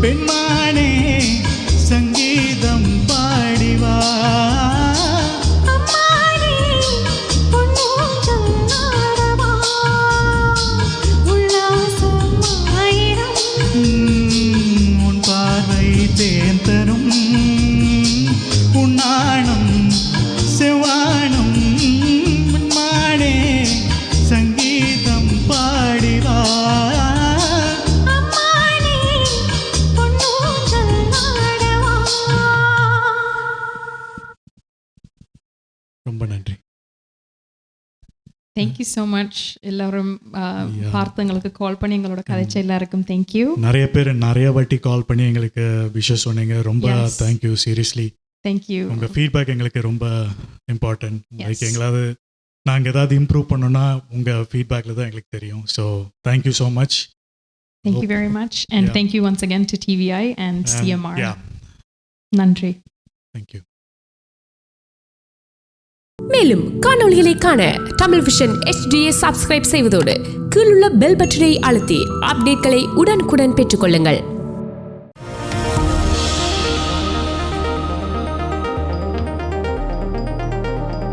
பெண்மானே சங்கீதம் பாடிவா அம்மானே பொன்னூஞ்சல் ஆடவா உல்லாசம் ஆயிரம் உன் பார்வை தேன் தரும் உன்னாணம் செவ்வானம் பெண்மானே சங்கீதம் பாடிவா அம்மானே பொன்னூஞ்சல் ஆடவா. ரொம்ப நன்றி. Thank you so much. எல்லாரும் பார்த்தவங்களுக்கு கால் பண்ணி எங்களோட கதைச்ச எல்லாருக்கும் தேங்க்யூ. நிறைய பேர் நிறைய வாட்டி கால் பண்ணி எங்களுக்கு விஷஸ் சொன்னீங்க. ரொம்ப தேங்க்யூ. Seriously thank you. உங்கள் ஃபீட்பேக் எங்களுக்கு ரொம்ப இம்பார்ட்டன்ட். லைக் எங்களாவது நாங்கள் ஏதாவது இம்ப்ரூவ் பண்ணோன்னா உங்கள் ஃபீட்பேக்கில் தான் எங்களுக்கு தெரியும். So thank you so much. Thank you very much. And thank you once again to TVI and CMR. நன்றி. Thank you. மேலும் காணொளிகளை காண தமிழ் விஷன் HDயை சப்ஸ்கிரைப் செய்வதோடு கீழுள்ள பெல் பட்டனை அழுத்தி அப்டேட்களை உடனுக்குடன் பெற்றுக்கொள்ளுங்கள்.